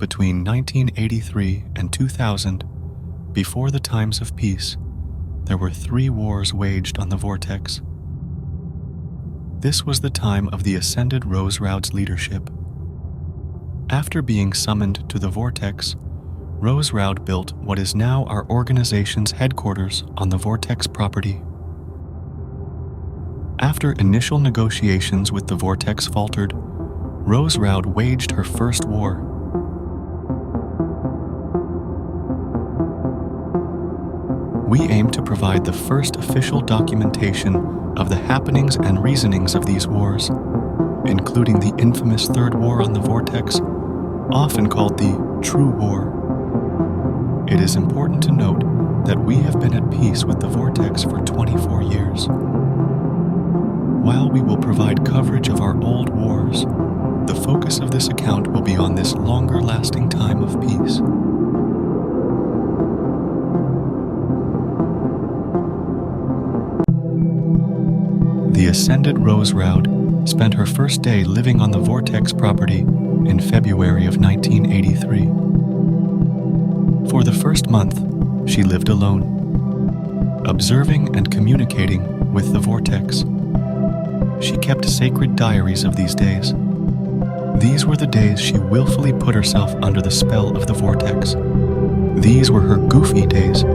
Between 1983 and 2000, before the times of peace, there were 3 wars waged on the Vortex. This was the time of the ascended Rose Raud's leadership. After being summoned to the Vortex, Rose Raud built what is now our organization's headquarters on the Vortex property. After initial negotiations with the Vortex faltered, Rose Raud waged her first war. We aim to provide the first official documentation of the happenings and reasonings of these wars, including the infamous Third War on the Vortex, often called the True War. It is important to note that we have been at peace with the Vortex for 24 years. While we will provide coverage of our old wars, the focus of this account will be on this longer-lasting time of peace. The ascended Rose Raud spent her first day living on the Vortex property in February of 1983. For the first month, she lived alone, observing and communicating with the Vortex. She kept sacred diaries of these days. These were the days she willfully put herself under the spell of the Vortex. These were her goofy days.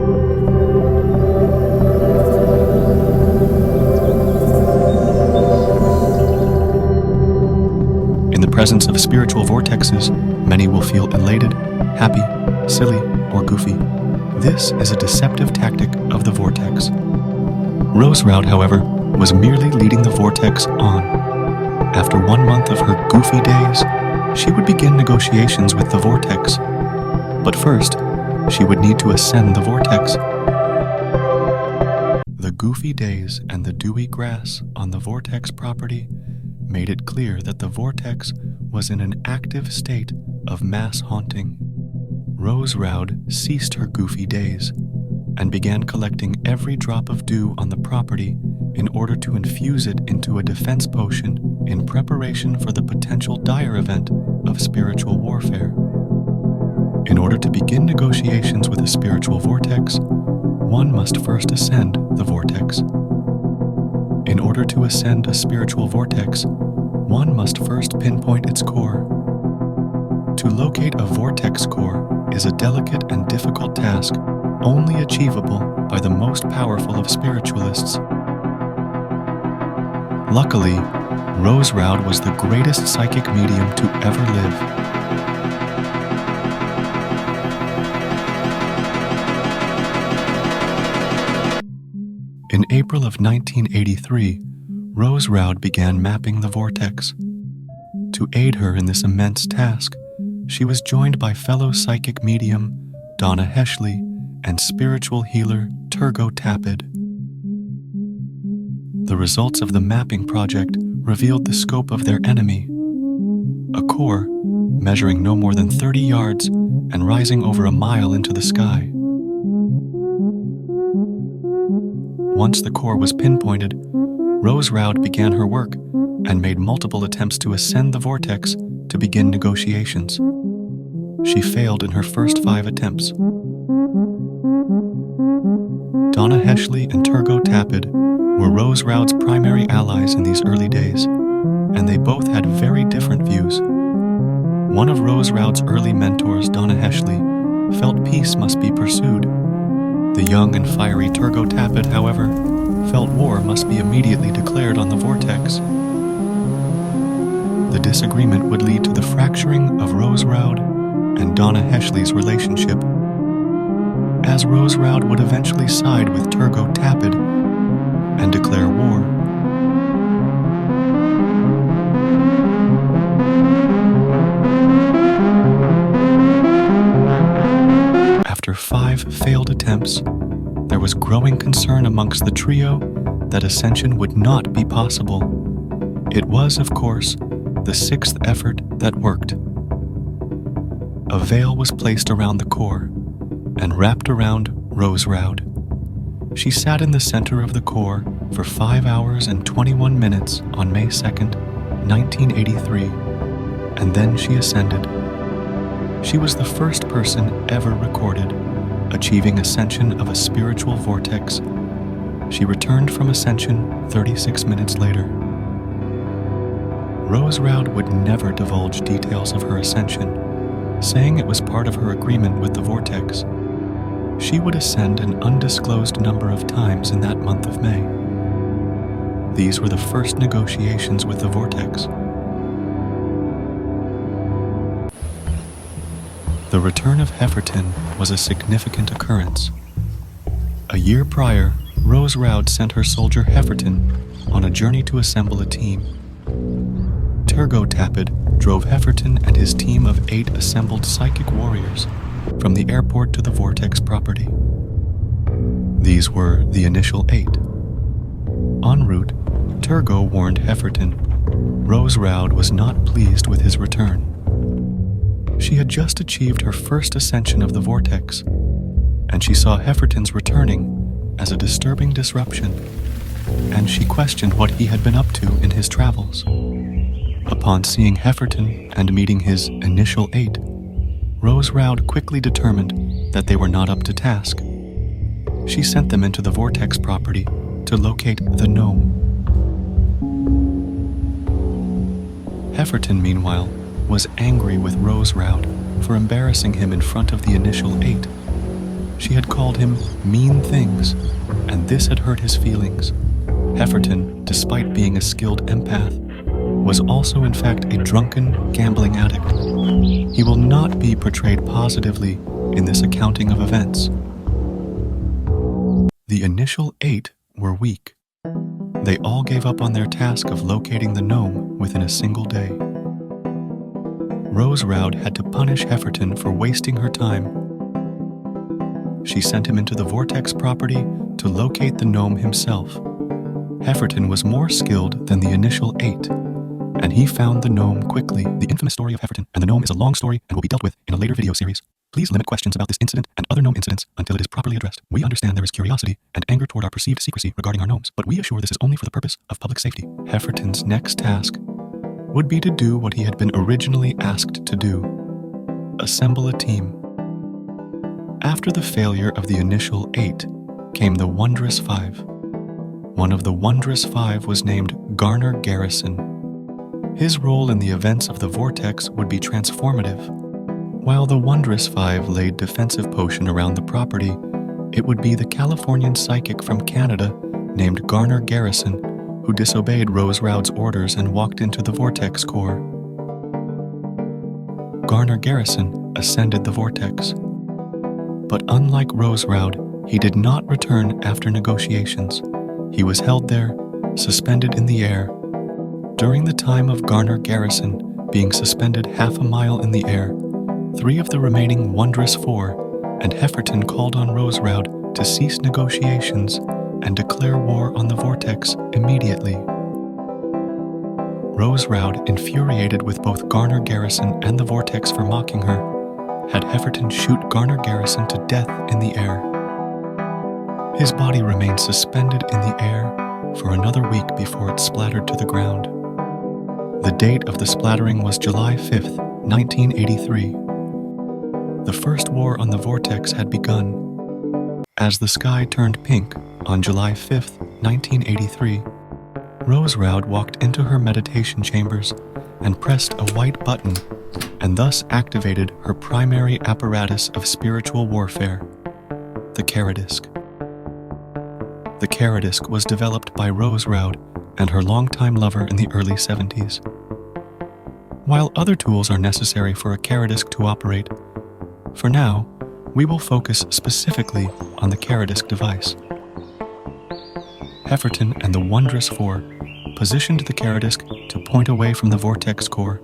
In the presence of spiritual vortexes, many will feel elated, happy, silly, or goofy. This is a deceptive tactic of the Vortex. Rose Raud, however, was merely leading the Vortex on. After 1 month of her goofy days, she would begin negotiations with the Vortex. But first, she would need to ascend the Vortex. The goofy days and the dewy grass on the Vortex property made it clear that the Vortex was in an active state of mass haunting. Rose Raud ceased her goofy days and began collecting every drop of dew on the property in order to infuse it into a defense potion in preparation for the potential dire event of spiritual warfare. In order to begin negotiations with a spiritual vortex, one must first ascend the vortex. In order to ascend a spiritual vortex, one must first pinpoint its core. To locate a vortex core is a delicate and difficult task only achievable by the most powerful of spiritualists. Luckily, Rose Raud was the greatest psychic medium to ever live. In April of 1983, Rose Raud began mapping the vortex. To aid her in this immense task, she was joined by fellow psychic medium Donna Heshley and spiritual healer Turgo Tapid. The results of the mapping project revealed the scope of their enemy, a core measuring no more than 30 yards and rising over a mile into the sky. Once the core was pinpointed, Rose Raud began her work and made multiple attempts to ascend the vortex to begin negotiations. She failed in her first 5 attempts. Donna Heshley and Turgo Tapid were Rose Raud's primary allies in these early days, and they both had very different views. One of Rose Raud's early mentors, Donna Heshley, felt peace must be pursued. The young and fiery Turgo Tapid, however, felt war must be immediately declared on the vortex. The disagreement would lead to the fracturing of Rose Raud and Donna Heshley's relationship, as Rose Raud would eventually side with Turgo Tapid and declare war. After 5 failed attempts, there was growing concern amongst the trio that ascension would not be possible. It was, of course, the 6th effort that worked. A veil was placed around the core and wrapped around Rose Raud. She sat in the center of the core for 5 hours and 21 minutes on May 2nd, 1983, and then she ascended. She was the first person ever recorded achieving ascension of a spiritual vortex. She returned from ascension 36 minutes later. Rose Roud would never divulge details of her ascension, saying it was part of her agreement with the vortex. She would ascend an undisclosed number of times in that month of May. These were the first negotiations with the vortex. The return of Hefferton was a significant occurrence. A year prior, Rose Roud sent her soldier Hefferton on a journey to assemble a team. Turgot Tapid drove Hefferton and his team of 8 assembled psychic warriors from the airport to the Vortex property. These were the initial 8. En route, Turgot warned Hefferton Rose Roud was not pleased with his return. She had just achieved her first ascension of the vortex, and she saw Hefferton's returning as a disturbing disruption, and she questioned what he had been up to in his travels. Upon seeing Hefferton and meeting his initial 8, Rose Roud quickly determined that they were not up to task. She sent them into the vortex property to locate the gnome. Hefferton, meanwhile, was angry with Rose Roud for embarrassing him in front of the initial 8. She had called him mean things, and this had hurt his feelings. Hefferton, despite being a skilled empath, was also in fact a drunken, gambling addict. He will not be portrayed positively in this accounting of events. The initial 8 were weak. They all gave up on their task of locating the gnome within a single day. Rose Roud had to punish Hefferton for wasting her time. She sent him into the vortex property to locate the gnome himself. Hefferton was more skilled than the initial 8, and he found the gnome quickly. The infamous story of Hefferton and the gnome is a long story and will be dealt with in a later video series. Please limit questions about this incident and other gnome incidents until it is properly addressed. We understand there is curiosity and anger toward our perceived secrecy regarding our gnomes, but we assure this is only for the purpose of public safety. Hefferton's next task would be to do what he had been originally asked to do: assemble a team. After the failure of the initial 8 came the Wondrous 5. One of the Wondrous 5 was named Garner Garrison. His role in the events of the vortex would be transformative. While the Wondrous 5 laid defensive potion around the property, it would be the Californian psychic from Canada named Garner Garrison who disobeyed Rose Roud's orders and walked into the vortex core. Garner Garrison ascended the vortex. But unlike Rose Roud, he did not return after negotiations. He was held there, suspended in the air. During the time of Garner Garrison being suspended half a mile in the air, 3 of the remaining Wondrous 4 and Hefferton called on Rose Roud to cease negotiations and declare war on the vortex immediately. Rose Roud, infuriated with both Garner Garrison and the vortex for mocking her, had Hefferton shoot Garner Garrison to death in the air. His body remained suspended in the air for another week before it splattered to the ground. The date of the splattering was July 5th, 1983. The first war on the vortex had begun. As the sky turned pink on July 5th, 1983, Rose Roud walked into her meditation chambers and pressed a white button and thus activated her primary apparatus of spiritual warfare, the Karadisc. The Karadisc was developed by Rose Roud and her longtime lover in the early 70s. While other tools are necessary for a Karadisc to operate, for now, we will focus specifically on the Karadisc device. Hefferton and the Wondrous 4 positioned the Karadisc to point away from the vortex core.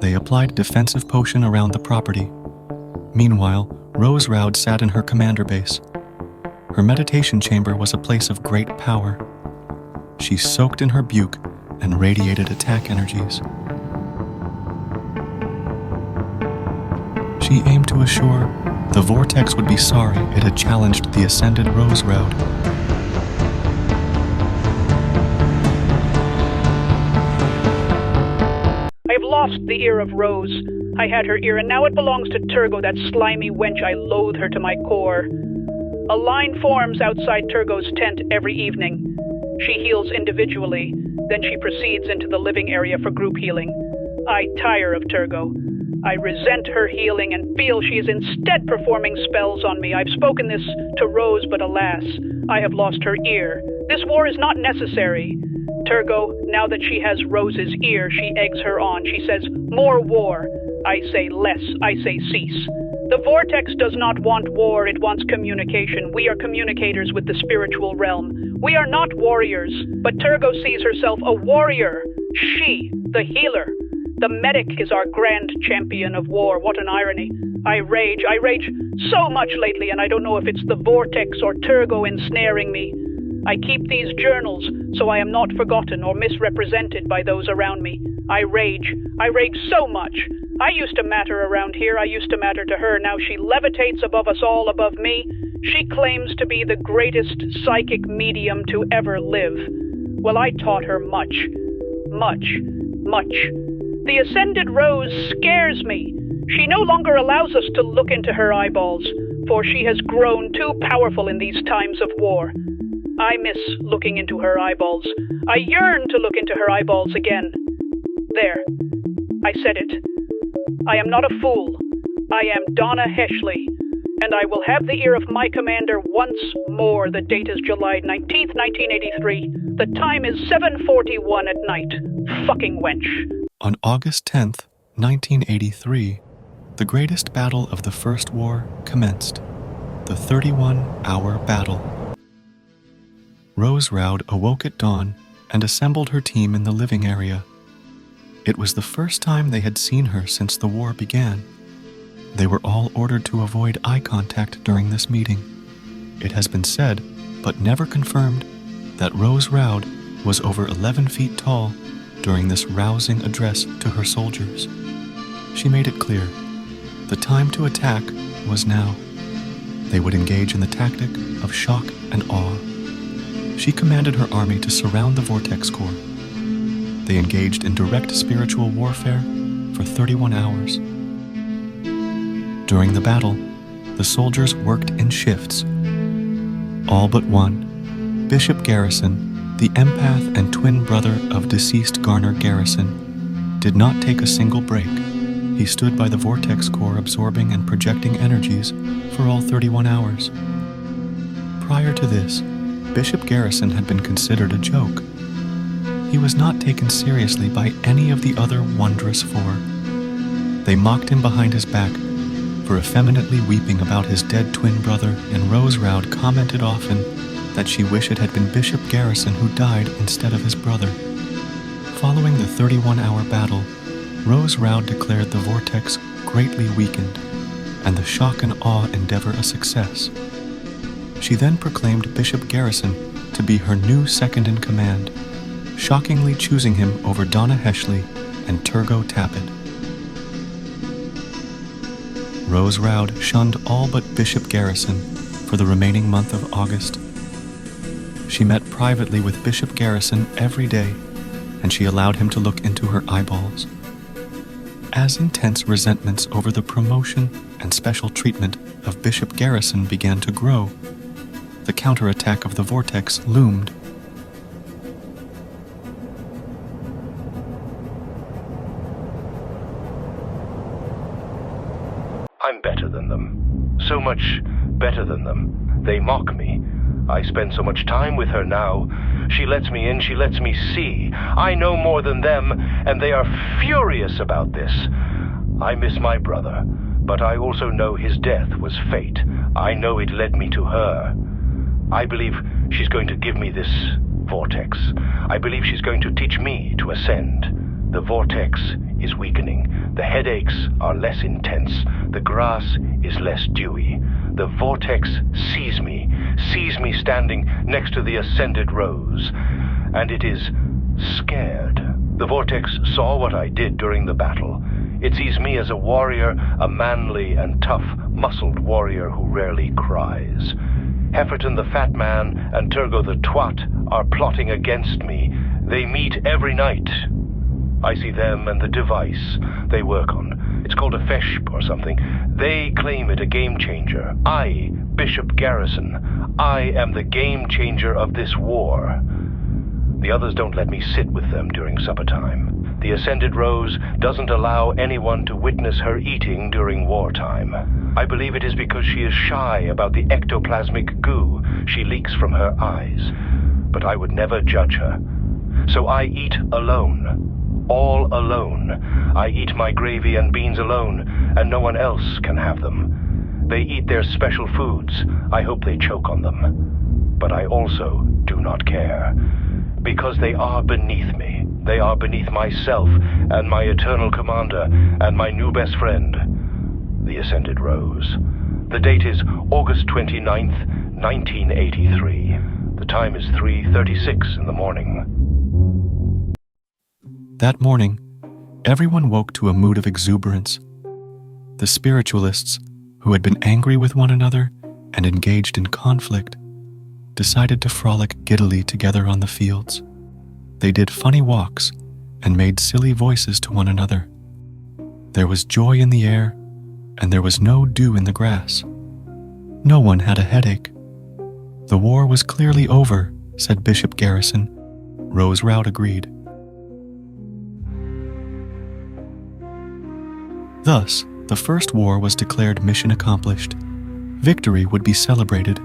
They applied defensive potion around the property. Meanwhile, Rose Roud sat in her commander base. Her meditation chamber was a place of great power. She soaked in her buke and radiated attack energies. She aimed to assure the vortex would be sorry it had challenged the ascended Rose Roud. I have lost the ear of Rose. I had her ear, and now it belongs to Turgo, that slimy wench. I loathe her to my core. A line forms outside Turgo's tent every evening. She heals individually, then she proceeds into the living area for group healing. I tire of Turgo. I resent her healing and feel she is instead performing spells on me. I've spoken this to Rose, but alas, I have lost her ear. This war is not necessary. Turgo, now that she has Rose's ear, she eggs her on. She says, more war. I say less. I say cease. The Vortex does not want war, it wants communication. We are communicators with the spiritual realm. We are not warriors, but Turgo sees herself a warrior. She, the healer. The medic is our grand champion of war. What an irony. I rage so much lately, and I don't know if it's the Vortex or Turgo ensnaring me. I keep these journals so I am not forgotten or misrepresented by those around me. I rage so much. I used to matter around here. I used to matter to her. Now she levitates above us all, above me. She claims to be the greatest psychic medium to ever live. Well, I taught her much. The Ascended Rose scares me. She no longer allows us to look into her eyeballs, for she has grown too powerful in these times of war. I miss looking into her eyeballs. I yearn to look into her eyeballs again. There. I said it. I am not a fool. I am Donna Heshley, and I will have the ear of my commander once more. The date is July 19th, 1983. The time is 7:41 at night. Fucking wench. On August 10th, 1983, the greatest battle of the First War commenced, the 31-hour battle. Rose Roud awoke at dawn and assembled her team in the living area. It was the first time they had seen her since the war began. They were all ordered to avoid eye contact during this meeting. It has been said, but never confirmed, that Rose Roud was over 11 feet tall during this rousing address to her soldiers. She made it clear, the time to attack was now. They would engage in the tactic of shock and awe. She commanded her army to surround the Vortex Core. They engaged in direct spiritual warfare for 31 hours. During the battle, the soldiers worked in shifts. All but one, Bishop Garrison, the empath and twin brother of deceased Garner Garrison, did not take a single break. He stood by the Vortex Core absorbing and projecting energies for all 31 hours. Prior to this, Bishop Garrison had been considered a joke. He was not taken seriously by any of the other wondrous four. They mocked him behind his back for effeminately weeping about his dead twin brother, and Rose Roud commented often that she wished it had been Bishop Garrison who died instead of his brother. Following the 31-hour battle, Rose Roud declared the Vortex greatly weakened and the shock and awe endeavor a success. She then proclaimed Bishop Garrison to be her new second-in-command, shockingly choosing him over Donna Heshley and Turgo Tappet. Rose Roud shunned all but Bishop Garrison for the remaining month of August. She met privately with Bishop Garrison every day, and she allowed him to look into her eyeballs. As intense resentments over the promotion and special treatment of Bishop Garrison began to grow, the counterattack of the Vortex loomed. I'm better than them. So much better than them. They mock me. I spend so much time with her now. She lets me in, she lets me see. I know more than them, and they are furious about this. I miss my brother, but I also know his death was fate. I know it led me to her. I believe she's going to give me this Vortex. I believe she's going to teach me to ascend. The Vortex is weakening. The headaches are less intense. The grass is less dewy. The Vortex sees me standing next to the Ascended Rose, and it is scared. The Vortex saw what I did during the battle. It sees me as a warrior, a manly and tough, muscled warrior who rarely cries. Hefferton the Fat Man and Turgo the Twat are plotting against me. They meet every night. I see them and the device they work on. It's called a feshp or something. They claim it a game changer. I, Bishop Garrison, I am the game changer of this war. The others don't let me sit with them during supper time. The Ascended Rose doesn't allow anyone to witness her eating during wartime. I believe it is because she is shy about the ectoplasmic goo she leaks from her eyes. But I would never judge her. So I eat alone. All alone. I eat my gravy and beans alone, and no one else can have them. They eat their special foods. I hope they choke on them. But I also do not care. Because they are beneath me. They are beneath myself and my eternal commander and my new best friend, the Ascended Rose. The date is August 29th, 1983. The time is 3:36 in the morning. That morning, everyone woke to a mood of exuberance. The spiritualists, who had been angry with one another and engaged in conflict, decided to frolic giddily together on the fields. They did funny walks and made silly voices to one another. There was joy in the air, and there was no dew in the grass. No one had a headache. The war was clearly over, said Bishop Garrison. Rose Rout agreed. Thus, the first war was declared mission accomplished. Victory would be celebrated.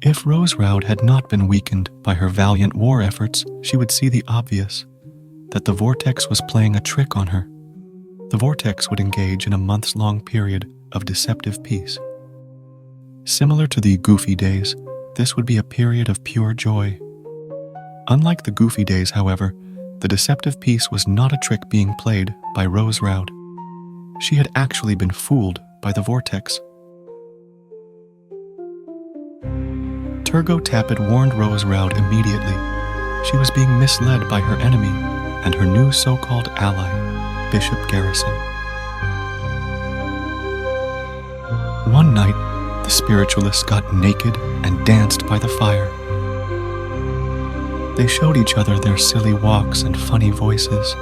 If Rose Rout had not been weakened by her valiant war efforts, she would see the obvious, that the Vortex was playing a trick on her. The Vortex would engage in a months-long period of deceptive peace. Similar to the Goofy Days, this would be a period of pure joy. Unlike the Goofy Days, however, the deceptive peace was not a trick being played by Rose Rout. She had actually been fooled by the Vortex. Turgot Tappet warned Rose Rout immediately. She was being misled by her enemy and her new so-called ally, Bishop Garrison. One night, the spiritualists got naked and danced by the fire. They showed each other their silly walks and funny voices.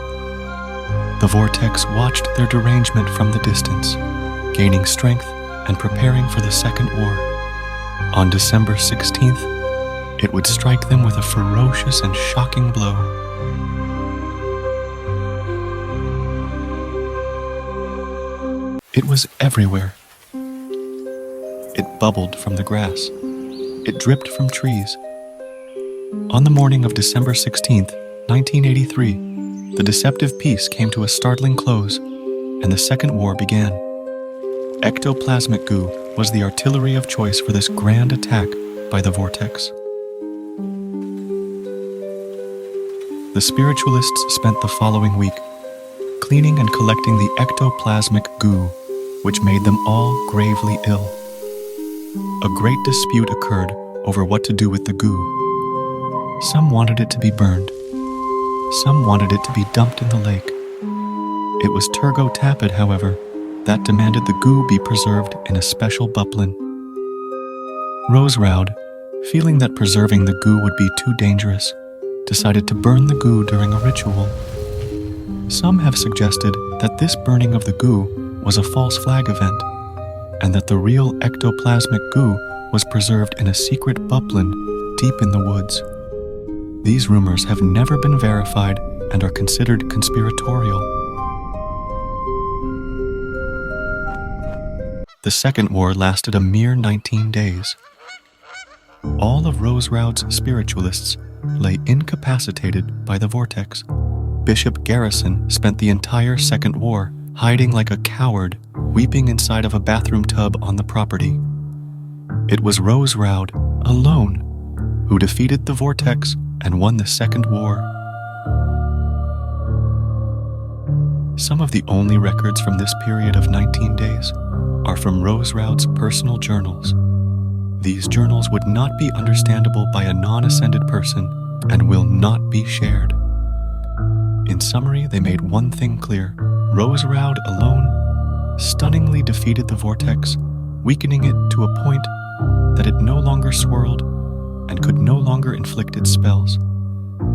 The Vortex watched their derangement from the distance, gaining strength and preparing for the Second War. On December 16th, it would strike them with a ferocious and shocking blow. It was everywhere. It bubbled from the grass. It dripped from trees. On the morning of December 16th, 1983, the deceptive peace came to a startling close, and the Second War began. Ectoplasmic goo was the artillery of choice for this grand attack by the Vortex. The spiritualists spent the following week cleaning and collecting the ectoplasmic goo, which made them all gravely ill. A great dispute occurred over what to do with the goo. Some wanted it to be burned. Some wanted it to be dumped in the lake. It was Turgot Tappet, however, that demanded the goo be preserved in a special buplin. Rose Rout, feeling that preserving the goo would be too dangerous, decided to burn the goo during a ritual. Some have suggested that this burning of the goo was a false flag event, and that the real ectoplasmic goo was preserved in a secret buplin deep in the woods. These rumors have never been verified and are considered conspiratorial. The Second War lasted a mere 19 days. All of Rose Rout's spiritualists lay incapacitated by the Vortex. Bishop Garrison spent the entire Second War hiding like a coward, weeping inside of a bathroom tub on the property. It was Rose Rout alone who defeated the Vortex and won the Second War. Some of the only records from this period of 19 days are from Rose Rout's personal journals. These journals would not be understandable by a non-ascended person and will not be shared. In summary, they made one thing clear. Rose Rout alone stunningly defeated the Vortex, weakening it to a point that it no longer swirled and could no longer inflict its spells.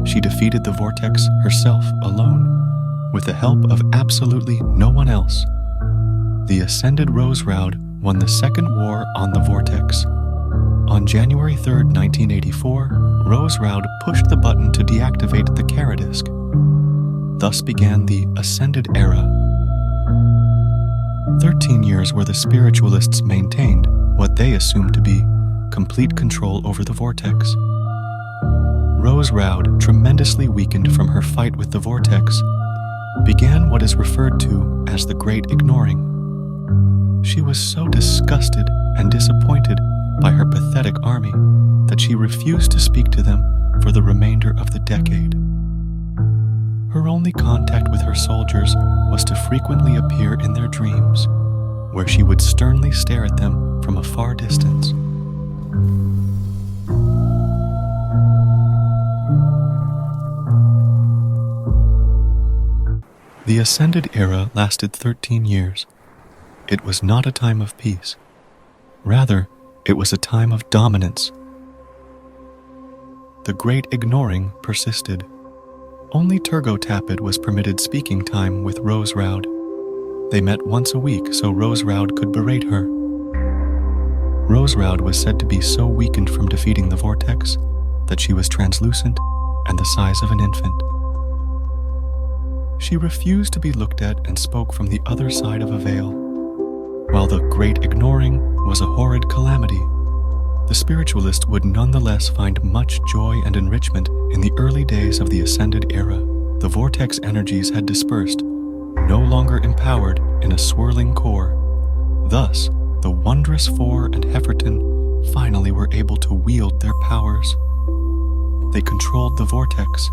She defeated the Vortex herself alone, with the help of absolutely no one else, the Ascended Rose Roud won the Second War on the Vortex. On January 3, 1984, Rose Roud pushed the button to deactivate the Caradisk. Thus began the Ascended Era. 13 years where the spiritualists maintained what they assumed to be complete control over the Vortex. Rose Roud, tremendously weakened from her fight with the Vortex, began what is referred to as the Great Ignoring. She was so disgusted and disappointed by her pathetic army that she refused to speak to them for the remainder of the decade. Her only contact with her soldiers was to frequently appear in their dreams, where she would sternly stare at them from a far distance. The Ascended Era lasted 13 years. It was not a time of peace. Rather, it was a time of dominance. The Great Ignoring persisted. Only Turgo Tapid was permitted speaking time with Rose Roud. They met once a week so Rose Roud could berate her. Rose Roud was said to be so weakened from defeating the Vortex that she was translucent and the size of an infant. She refused to be looked at and spoke from the other side of a veil. While the Great Ignoring was a horrid calamity, the spiritualist would nonetheless find much joy and enrichment in the early days of the Ascended Era. The Vortex energies had dispersed, no longer empowered in a swirling core. Thus, the Wondrous Four and Hefferton finally were able to wield their powers. They controlled the Vortex.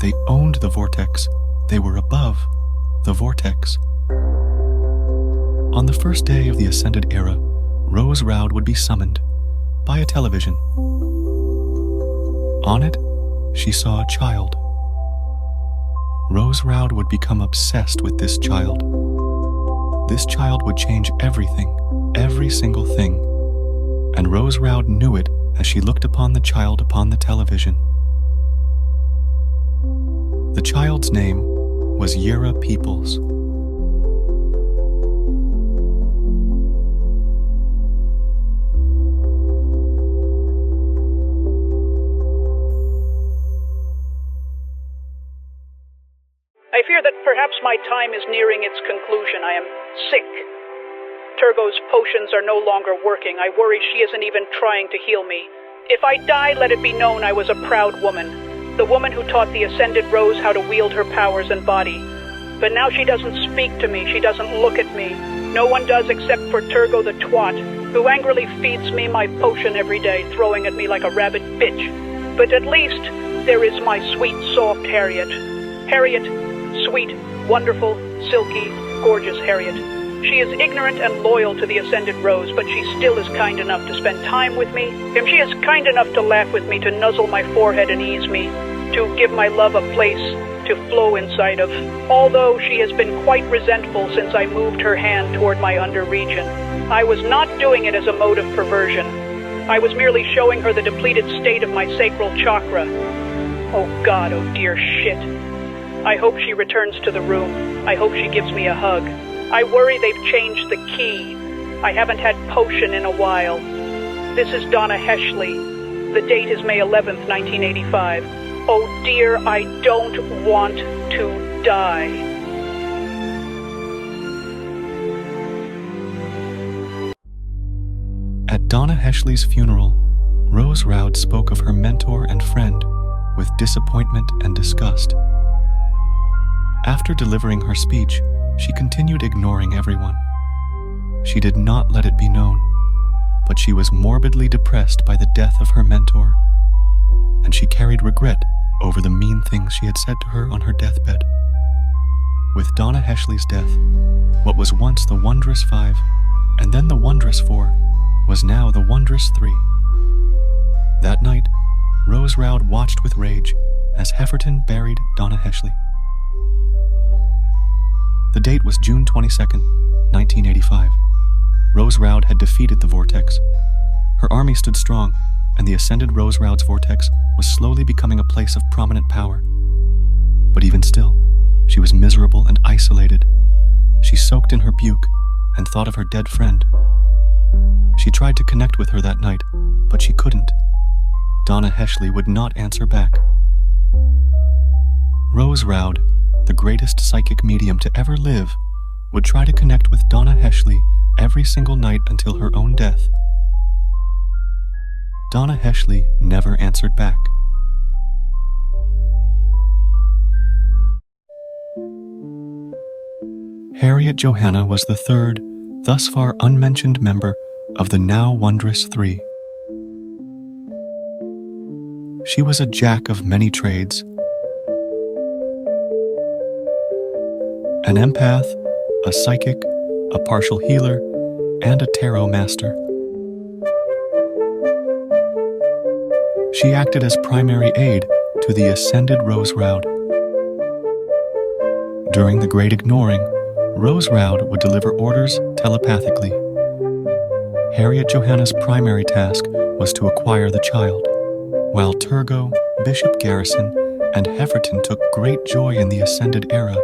They owned the Vortex. They were above the Vortex. On the first day of the Ascended Era, Rose Roud would be summoned by a television. On it, she saw a child. Rose Roud would become obsessed with this child. This child would change everything, every single thing, and Rose Roud knew it as she looked upon the child upon the television. The child's name was Yera Peoples. I fear that perhaps my time is nearing its conclusion. I am sick. Turgo's potions are no longer working. I worry she isn't even trying to heal me. If I die, let it be known I was a proud woman. The woman who taught the Ascended Rose how to wield her powers and body. But now she doesn't speak to me. She doesn't look at me. No one does except for Turgo the twat, who angrily feeds me my potion every day, throwing at me like a rabid bitch. But at least there is my sweet, soft Harriet. Harriet, sweet, wonderful, silky, gorgeous Harriet. She is ignorant and loyal to the Ascended Rose, but she still is kind enough to spend time with me. And she is kind enough to laugh with me, to nuzzle my forehead and ease me, to give my love a place to flow inside of. Although she has been quite resentful since I moved her hand toward my under region. I was not doing it as a mode of perversion. I was merely showing her the depleted state of my sacral chakra. Oh God, oh dear shit. I hope she returns to the room. I hope she gives me a hug. I worry they've changed the key. I haven't had potion in a while. This is Donna Heshley. The date is May 11th, 1985. Oh dear, I don't want to die. At Donna Heshley's funeral, Rose Roud spoke of her mentor and friend with disappointment and disgust. After delivering her speech, she continued ignoring everyone. She did not let it be known, but she was morbidly depressed by the death of her mentor, and she carried regret over the mean things she had said to her on her deathbed. With Donna Heshley's death, what was once the Wondrous Five, and then the Wondrous Four, was now the Wondrous Three. That night, Rose Roud watched with rage as Hefferton buried Donna Heshley. The date was June 22nd, 1985. Rose Roud had defeated the Vortex. Her army stood strong, and the Ascended Rose Roud's Vortex was slowly becoming a place of prominent power. But even still, She was miserable and isolated. She soaked in her buke and thought of her dead friend. She tried to connect with her that night, but she couldn't. Donna Hesley would not answer back. Rose Roud, the greatest psychic medium to ever live, would try to connect with Donna Hesley every single night until her own death. Donna Hesley never answered back. Harriet Johanna was the third, thus far unmentioned member of the now wondrous three. She was a jack of many trades, an empath, a psychic, a partial healer, and a tarot master. She acted as primary aid to the ascended Rose Roud. During the Great Ignoring, Rose Roud would deliver orders telepathically. Harriet Johanna's primary task was to acquire the child, while Turgot, Bishop Garrison, and Hefferton took great joy in the ascended era.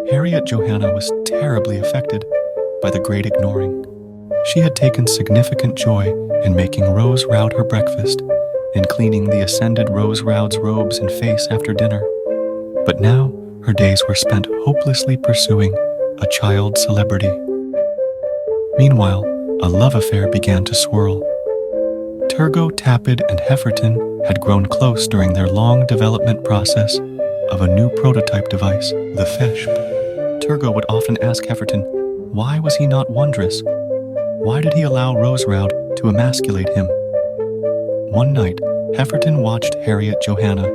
Harriet Johanna was terribly affected by the Great Ignoring. She had taken significant joy in making Rose Roud her breakfast, in cleaning the ascended Rose Roud's robes and face after dinner. But now her days were spent hopelessly pursuing a child celebrity. Meanwhile, a love affair began to swirl. Turgot, Tapid, and Hefferton had grown close during their long development process of a new prototype device, the FESHP. Turgot would often ask Hefferton, why was he not wondrous? Why did he allow Rose Roud to emasculate him? One night, Hefferton watched Harriet Johanna,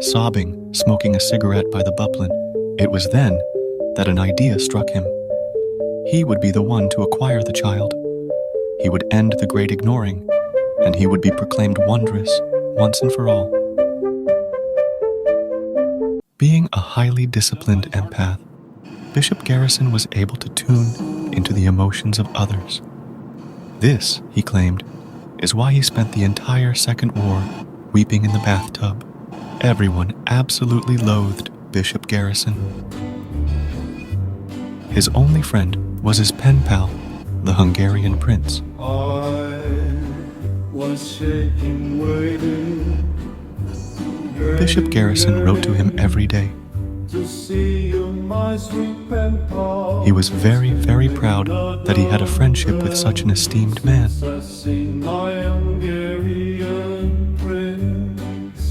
sobbing, smoking a cigarette by the buplin. It was then that an idea struck him. He would be the one to acquire the child. He would end the Great Ignoring, and he would be proclaimed wondrous once and for all. Being a highly disciplined empath, Bishop Garrison was able to tune into the emotions of others. This, he claimed, is why he spent the entire Second War weeping in the bathtub. Everyone absolutely loathed Bishop Garrison. His only friend was his pen pal, the Hungarian prince. Bishop Garrison wrote to him every day. He was very, very proud that he had a friendship with such an esteemed man.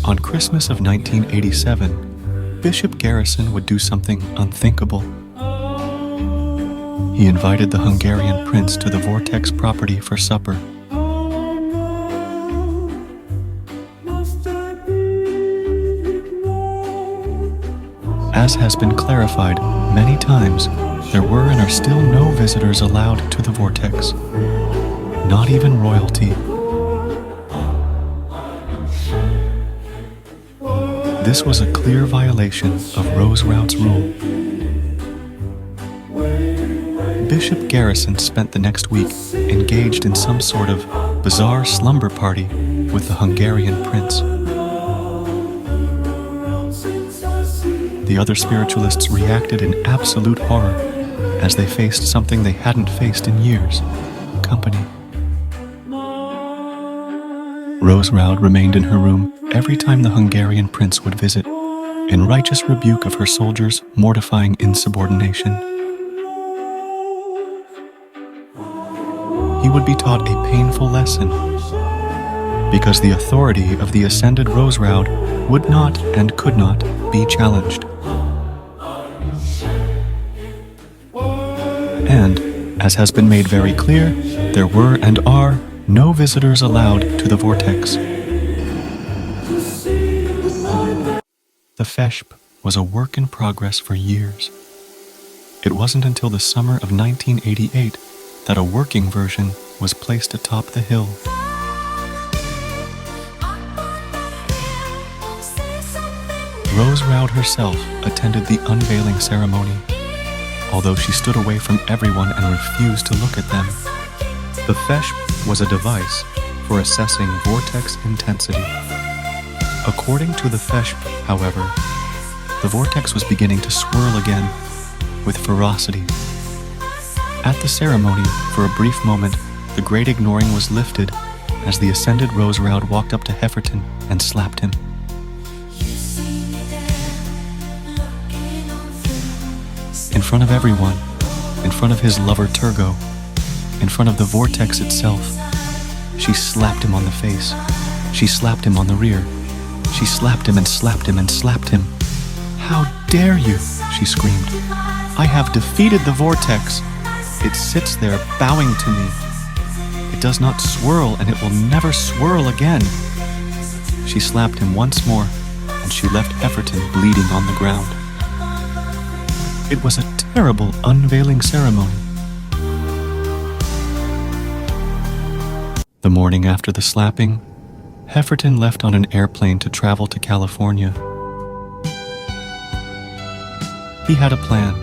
On Christmas of 1987, Bishop Garrison would do something unthinkable. He invited the Hungarian prince to the VORTEX property for supper. As has been clarified many times, there were and are still no visitors allowed to the VORTEX, not even royalty. This was a clear violation of Rose Roud's rule. Bishop Garrison spent the next week engaged in some sort of bizarre slumber party with the Hungarian prince. The other spiritualists reacted in absolute horror as they faced something they hadn't faced in years: company. Rose Roud remained in her room every time the Hungarian prince would visit, in righteous rebuke of her soldiers' mortifying insubordination. He would be taught a painful lesson, because the authority of the ascended Rose Roud would not and could not be challenged. And, as has been made very clear, there were and are no visitors allowed to the VORTEX. The FESHP was a work in progress for years. It wasn't until the summer of 1988 that a working version was placed atop the hill. Rose Roud herself attended the unveiling ceremony, although she stood away from everyone and refused to look at them. The FESHP was a device for assessing vortex intensity. According to the FESHP, however, the vortex was beginning to swirl again, with ferocity. At the ceremony, for a brief moment, the great ignoring was lifted as the ascended Roseroud walked up to Hefferton and slapped him. In front of everyone, in front of his lover Turgo, in front of the vortex itself, she slapped him on the face. She slapped him on the rear. She slapped him and slapped him and slapped him. "How dare you!" she screamed. "I have defeated the vortex. It sits there bowing to me. It does not swirl, and it will never swirl again." She slapped him once more, and she left Hefferton bleeding on the ground. It was a terrible unveiling ceremony. The morning after the slapping, Hefferton left on an airplane to travel to California. He had a plan.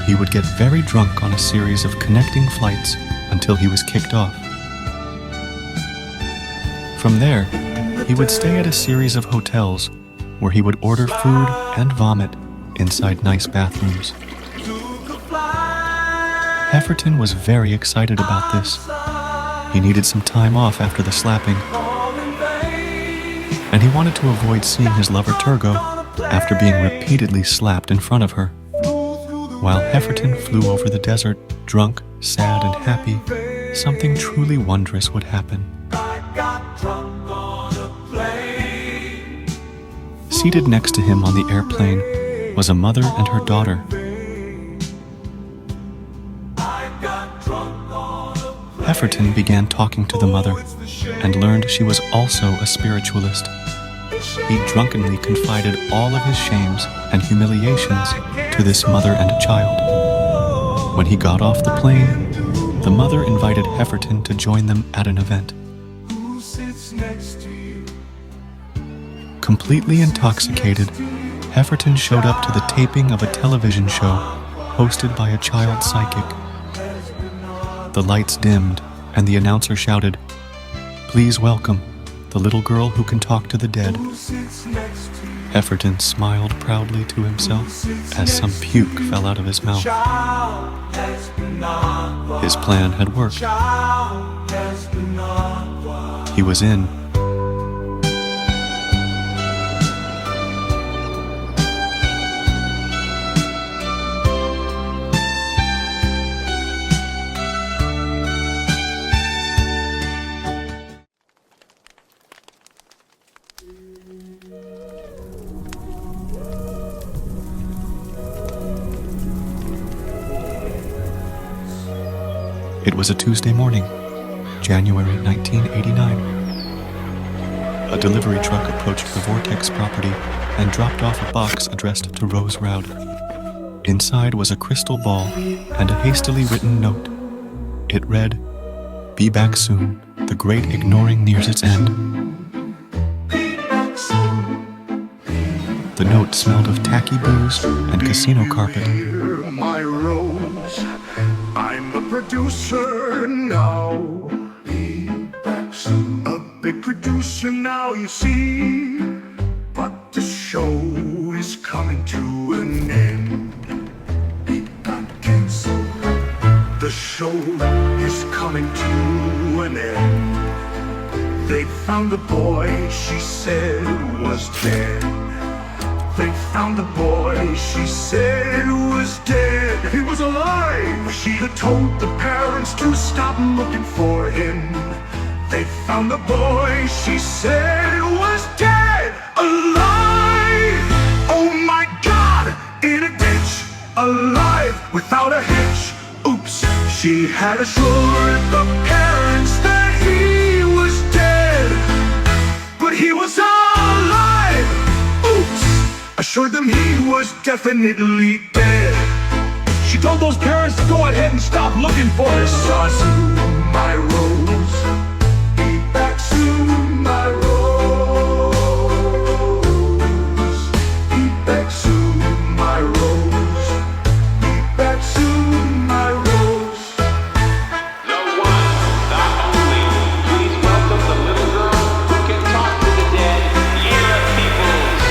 He would get very drunk on a series of connecting flights until he was kicked off. From there, he would stay at a series of hotels where he would order food and vomit inside nice bathrooms. Hefferton was very excited about this. He needed some time off after the slapping, and he wanted to avoid seeing his lover Turgo after being repeatedly slapped in front of her. While Hefferton flew over the desert, drunk, sad, and happy, something truly wondrous would happen. Seated next to him on the airplane was a mother and her daughter. Hefferton began talking to the mother and learned she was also a spiritualist. He drunkenly confided all of his shames and humiliations to this mother and child. When he got off the plane, the mother invited Hefferton to join them at an event. Completely intoxicated, Hefferton showed up to the taping of a television show hosted by a child psychic. The lights dimmed, and the announcer shouted, "Please welcome the little girl who can talk to the dead." Hefferton smiled proudly to himself as some puke fell out of his mouth. His plan had worked. He was in. It was a Tuesday morning, January 1989. A delivery truck approached the Vortex property and dropped off a box addressed to Rose Roud. Inside was a crystal ball and a hastily written note. It read, "Be back soon. The great ignoring nears its end." The note smelled of tacky booze and casino carpet. My rose, I'm a producer now. Be back soon. A big producer now, you see. But the show is coming to an end. It got canceled. The show is coming to an end. They found the boy she said was dead. They found the boy she said was dead. He was alive. She had told the parents to stop looking for him. They found the boy she said was dead. Alive! Oh my God! In a ditch. Alive without a hitch. Oops. She had assured the parents that he was dead. But he was alive. Oops. Assured them he was definitely dead. She told those parents to go ahead and stop looking for him. Soon, my rose. Be back soon, my rose. Be back soon, my rose. Be back soon, my rose. No one, not only. Please welcome the little girl who can talk to the dead, Year of Peoples.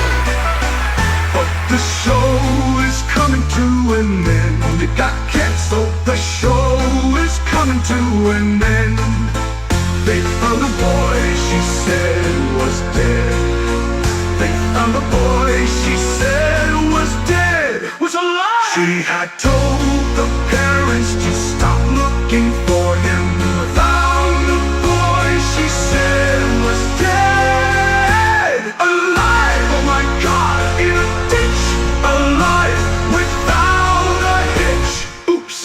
She had told the parents to stop looking for him. Found the boy she said was dead. Alive, oh my God, in a ditch. Alive, without a hitch. Oops.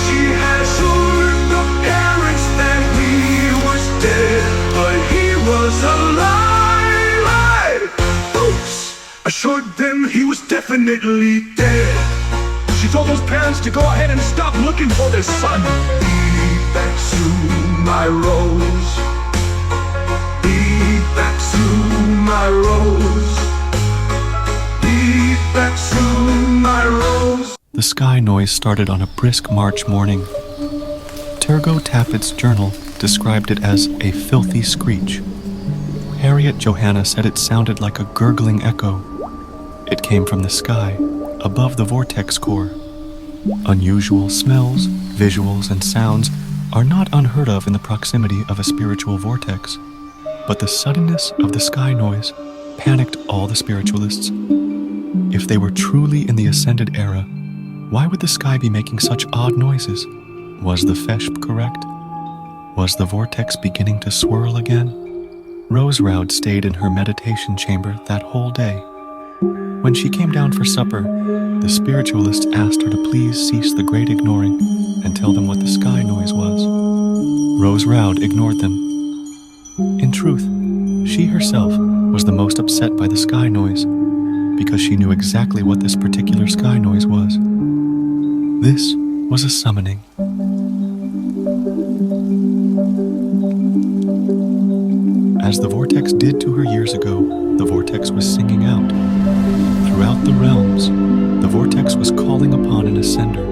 She had assured the parents that he was dead, but he was alive. Oops. Assured them he was definitely dead. She told those parents to go ahead and stop looking for their son. Be back soon, my rose. Be back soon, my rose. Be back soon, my rose. The sky noise started on a brisk March morning. Turgot Tappet's journal described it as a filthy screech. Harriet Johanna said it sounded like a gurgling echo. It came from the sky, above the vortex core. Unusual smells, visuals, and sounds are not unheard of in the proximity of a spiritual vortex, but the suddenness of the sky noise panicked all the spiritualists. If they were truly in the ascended era, why would the sky be making such odd noises? Was the Feshp correct? Was the vortex beginning to swirl again? Rose Roud stayed in her meditation chamber that whole day. When she came down for supper, the spiritualists asked her to please cease the great ignoring and tell them what the sky noise was. Rose Roud ignored them. In truth, she herself was the most upset by the sky noise because she knew exactly what this particular sky noise was. This was a summoning. As the vortex did to her years ago, the vortex was singing out. Throughout the realms, the vortex was calling upon an ascender.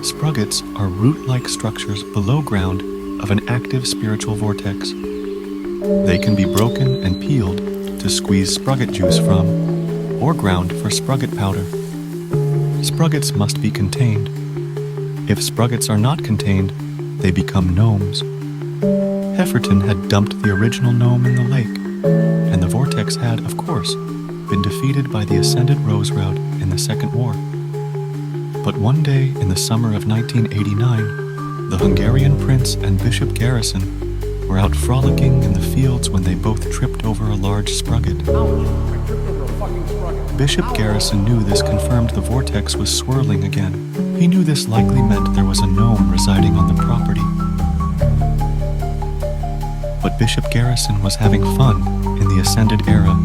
Sprockets are root-like structures below ground of an active spiritual vortex. They can be broken and peeled to squeeze sprocket juice from, or ground for sprocket powder. Sprockets must be contained. If sprockets are not contained, they become gnomes. Hefferton had dumped the original gnome in the lake, and the vortex had, of course, been defeated by the ascended Rose Roud in the Second War. But one day in the summer of 1989, the Hungarian prince and Bishop Garrison were out frolicking in the fields when they both tripped over a large sprocket. Bishop Garrison knew this confirmed the vortex was swirling again. He knew this likely meant there was a gnome residing on the property. But Bishop Garrison was having fun in the Ascended Era.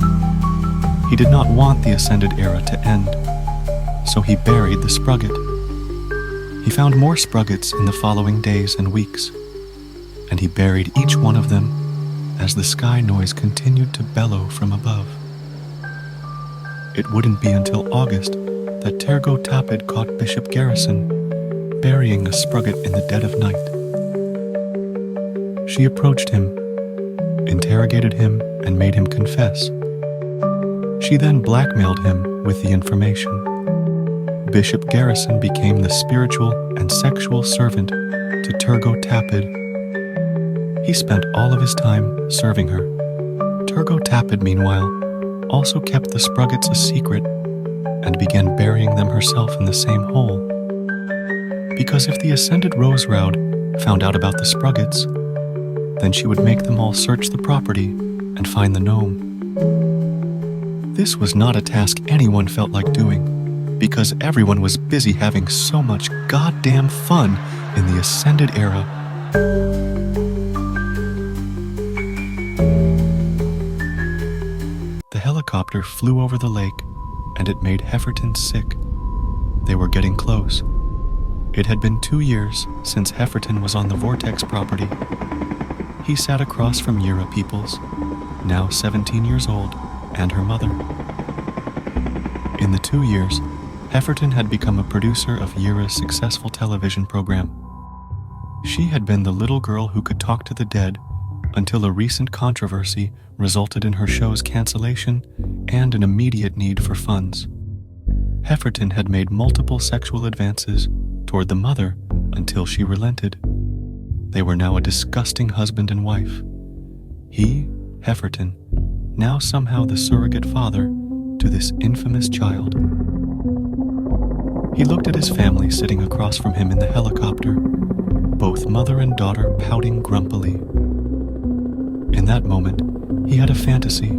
He did not want the Ascended Era to end, so he buried the sprocket. He found more sprockets in the following days and weeks, and he buried each one of them as the sky noise continued to bellow from above. It wouldn't be until August that Turgot Tappet caught Bishop Garrison burying a sprocket in the dead of night. She approached him, interrogated him, and made him confess. She then blackmailed him with the information. Bishop Garrison became the spiritual and sexual servant to Turgot Tappet. He spent all of his time serving her. Turgot Tappet, meanwhile, also kept the sprockets a secret and began burying them herself in the same hole. Because if the ascended Rose Roud found out about the sprockets, then she would make them all search the property and find the gnome. This was not a task anyone felt like doing, because everyone was busy having so much goddamn fun in the Ascended Era. The helicopter flew over the lake, and it made Hefferton sick. They were getting close. It had been 2 years since Hefferton was on the Vortex property. He sat across from Yura Peoples, now 17 years old, and her mother. In the 2 years, Hefferton had become a producer of Yura's successful television program. She had been the little girl who could talk to the dead until a recent controversy resulted in her show's cancellation and an immediate need for funds. Hefferton had made multiple sexual advances toward the mother until she relented. They were now a disgusting husband and wife. He, Hefferton, now somehow the surrogate father to this infamous child. He looked at his family sitting across from him in the helicopter, both mother and daughter pouting grumpily. In that moment, he had a fantasy,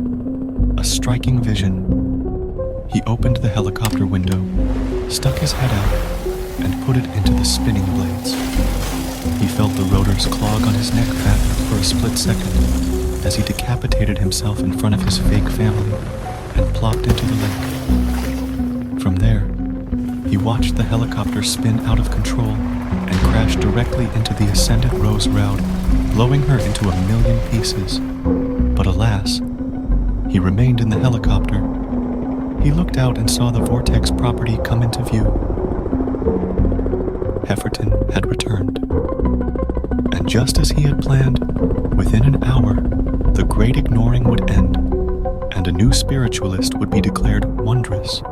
a striking vision. He opened the helicopter window, stuck his head out, and put it into the spinning blades. He felt the rotors clog on his neck fat for a split second as he decapitated himself in front of his fake family and plopped into the lake. From there, he watched the helicopter spin out of control and crash directly into the ascendant Rose Roud, blowing her into 1,000,000 pieces. But alas, he remained in the helicopter. He looked out and saw the Vortex property come into view. Hefferton had returned. And just as he had planned, within an hour, the great ignoring would end, and a new spiritualist would be declared wondrous.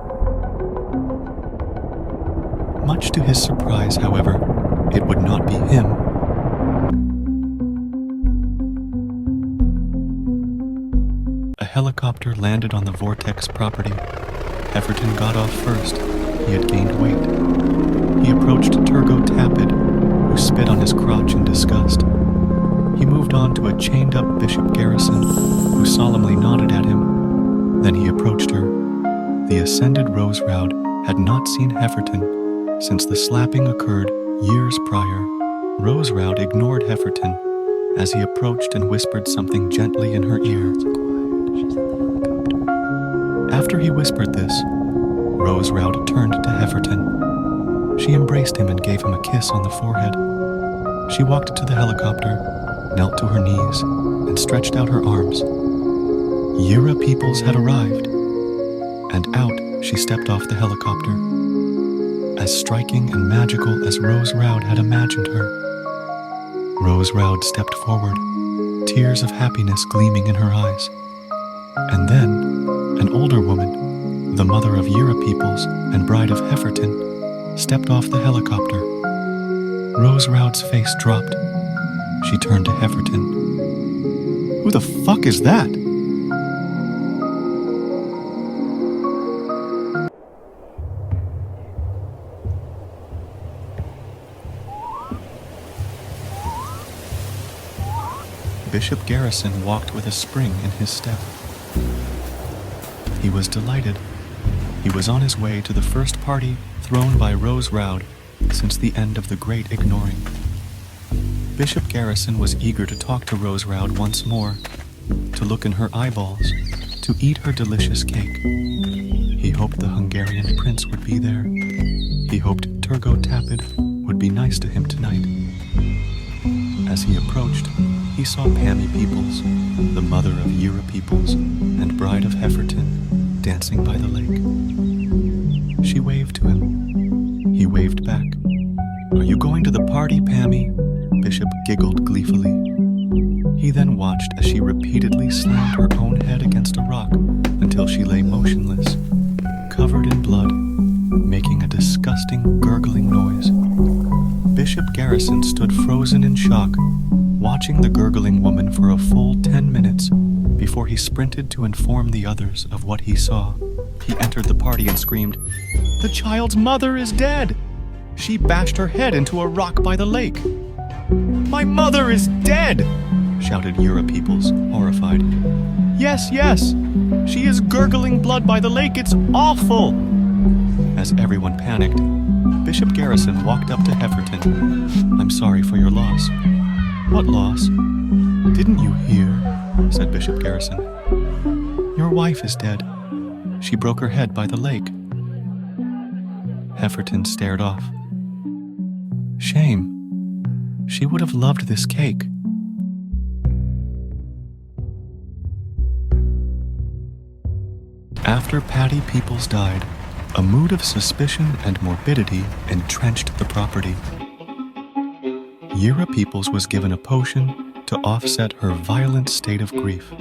Much to his surprise, however, it would not be him. A helicopter landed on the Vortex property. Hefferton got off first. He had gained weight. He approached Turgot Tapid, who spit on his crotch in disgust. He moved on to a chained-up Bishop Garrison, who solemnly nodded at him. Then he approached her. The ascended Rose Roud had not seen Hefferton since the slapping occurred years prior. Rose Roud ignored Hefferton as he approached and whispered something gently in her ear. After he whispered this, Rose Roud turned to Hefferton. She embraced him and gave him a kiss on the forehead. She walked to the helicopter, knelt to her knees, and stretched out her arms. Yira Peoples had arrived, and out she stepped off the helicopter, as striking and magical as Rose Roud had imagined her. Rose Roud stepped forward, tears of happiness gleaming in her eyes. And then, an older woman, the mother of Yira Peoples and bride of Hefferton, stepped off the helicopter. Rose Roud's face dropped. She turned to Hefferton. "Who the fuck is that?" Bishop Garrison walked with a spring in his step. He was delighted. He was on his way to the first party thrown by Rose Roud since the end of the Great Ignoring. Bishop Garrison was eager to talk to Rose Roud once more, to look in her eyeballs, to eat her delicious cake. He hoped the Hungarian prince would be there. He hoped Turgot Tapid would be nice to him tonight. As he approached, he saw Pammy Peoples, the mother of Yira Peoples and bride of Hefferton, dancing by the lake. She waved to him. He waved back. "Are you going to the party, Pammy?" Bishop giggled gleefully. He then watched as she repeatedly slammed her own head against a rock until she lay motionless, covered in blood, making a disgusting gurgling noise. Bishop Garrison stood frozen in shock, watching the gurgling woman for a full 10 minutes before he sprinted to inform the others of what he saw. He entered the party and screamed, "The child's mother is dead! She bashed her head into a rock by the lake." "My mother is dead!" shouted Yira Peoples, horrified. "Yes, yes! She is gurgling blood by the lake! It's awful!" As everyone panicked, Bishop Garrison walked up to Hefferton. "I'm sorry for your loss." "What loss?" "Didn't you hear?" said Bishop Garrison. "Your wife is dead. She broke her head by the lake." Hefferton stared off. "Shame. She would have loved this cake." After Patty Peoples died, a mood of suspicion and morbidity entrenched the property. Yira Peoples was given a potion to offset her violent state of grief.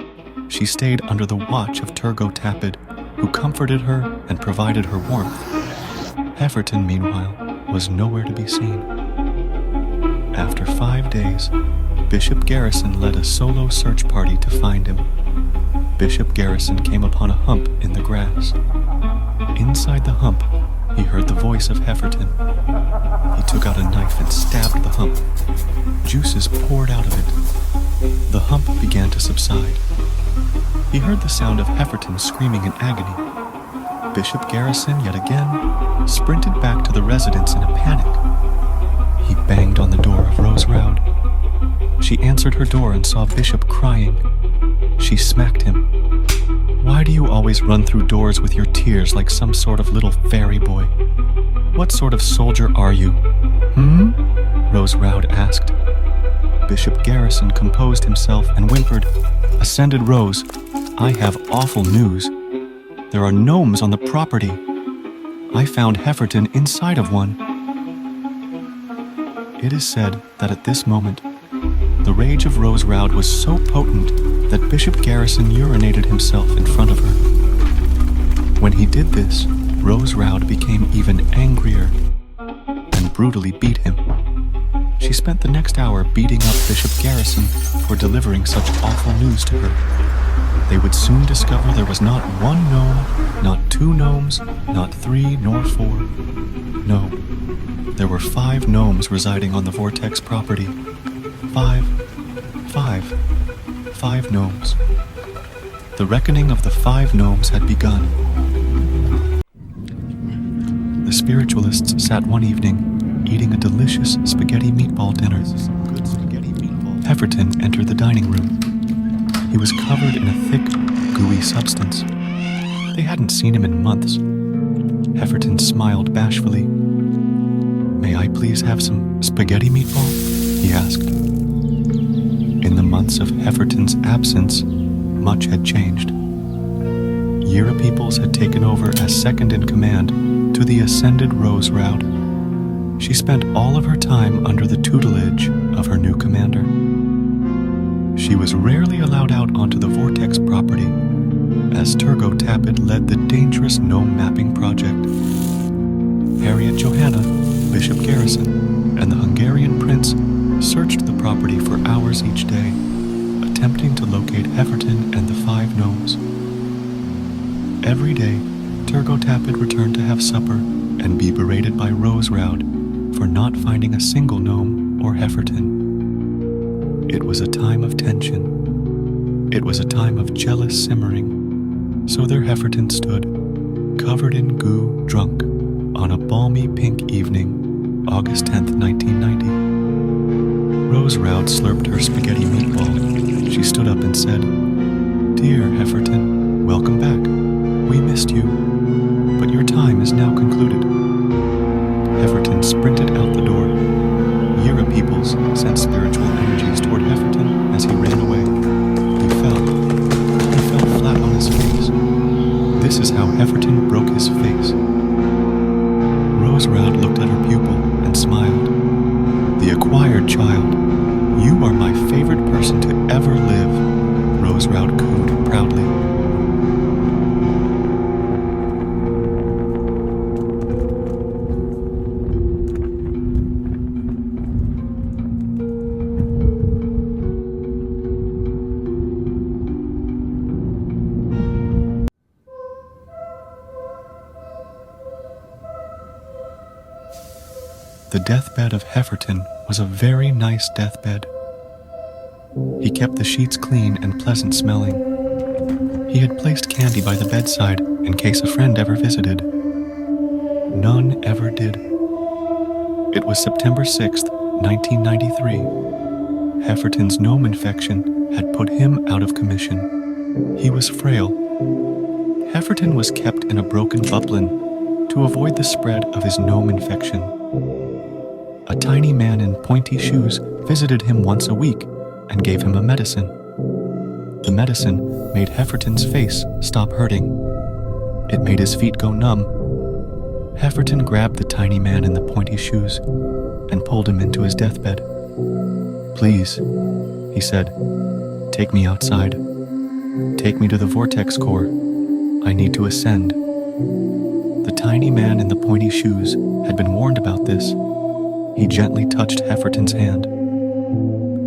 She stayed under the watch of Turgot Tapid, who comforted her and provided her warmth. Hefferton, meanwhile, was nowhere to be seen. 5 days, Bishop Garrison led a solo search party to find him. Bishop Garrison came upon a hump in the grass. Inside the hump, he heard the voice of Hefferton. He took out a knife and stabbed the hump. Juices poured out of it. The hump began to subside. He heard the sound of Hefferton screaming in agony. Bishop Garrison, yet again, sprinted back to the residence in a panic. He banged on the door of Rose Roud. She answered her door and saw Bishop crying. She smacked him. "Why do you always run through doors with your tears like some sort of little fairy boy? What sort of soldier are you?" Rose Roud asked. Bishop Garrison composed himself and whimpered, "Ascended Rose, I have awful news. There are gnomes on the property. I found Hefferton inside of one." It is said that at this moment, the rage of Rose Roud was so potent that Bishop Garrison urinated himself in front of her. When he did this, Rose Roud became even angrier and brutally beat him. She spent the next hour beating up Bishop Garrison for delivering such awful news to her. They would soon discover there was not one gnome, not 2 gnomes, not 3 nor 4. No, there were 5 gnomes residing on the Vortex property. 5 gnomes. The reckoning of the 5 gnomes had begun. The spiritualists sat one evening, eating a delicious spaghetti meatball dinner. Hefferton entered the dining room. He was covered in a thick, gooey substance. They hadn't seen him in months. Hefferton smiled bashfully. "May I please have some spaghetti meatball?" he asked. In the months of Hefferton's absence, much had changed. Yira Peoples had taken over as second in command to the ascended Rose Roud. She spent all of her time under the tutelage of her new commander. She was rarely allowed out onto the Vortex property, as Turgo Tapid led the dangerous gnome mapping project. Harriet Johanna, Bishop Garrison, and the Hungarian prince searched the property for hours each day, attempting to locate Hefferton and the 5 gnomes. Every day, Turgo Tapid returned to have supper and be berated by Rose Roud for not finding a single gnome or Hefferton. It was a time of tension. It was a time of jealous simmering. So there Hefferton stood, covered in goo, drunk, on a balmy pink evening, August 10th, 1990. Rose Roud slurped her spaghetti meatball. She stood up and said, "Dear Hefferton, welcome back. We missed you, but your time is now concluded." Hefferton sprinted out the door. Yira Peoples sent spiritual energies toward Hefferton as he ran away. He fell flat on his face. This is how Hefferton broke his face. Rose Roud looked at her pupil and smiled. "The acquired child, you are my favorite person to ever live," Rose Roud cooed proudly. The deathbed of Hefferton was a very nice deathbed. He kept the sheets clean and pleasant smelling. He had placed candy by the bedside in case a friend ever visited. None ever did. It was September 6th, 1993. Hefferton's gnome infection had put him out of commission. He was frail. Hefferton was kept in a broken bublin to avoid the spread of his gnome infection. A tiny man in pointy shoes visited him once a week and gave him a medicine. The medicine made Hefferton's face stop hurting. It made his feet go numb. Hefferton grabbed the tiny man in the pointy shoes and pulled him into his deathbed. "Please," he said, "take me outside. Take me to the Vortex core. I need to ascend." The tiny man in the pointy shoes had been warned about this. He gently touched Hefferton's hand.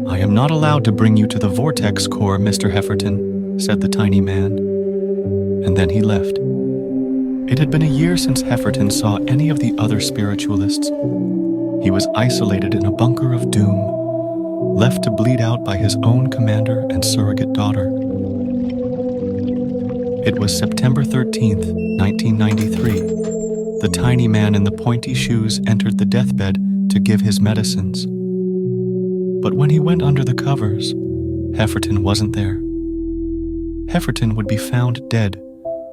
"I am not allowed to bring you to the Vortex core, Mr. Hefferton," said the tiny man. And then he left. It had been a year since Hefferton saw any of the other spiritualists. He was isolated in a bunker of doom, left to bleed out by his own commander and surrogate daughter. It was September 13th, 1993. The tiny man in the pointy shoes entered the deathbed to give his medicines. But when he went under the covers, Hefferton wasn't there. Hefferton would be found dead,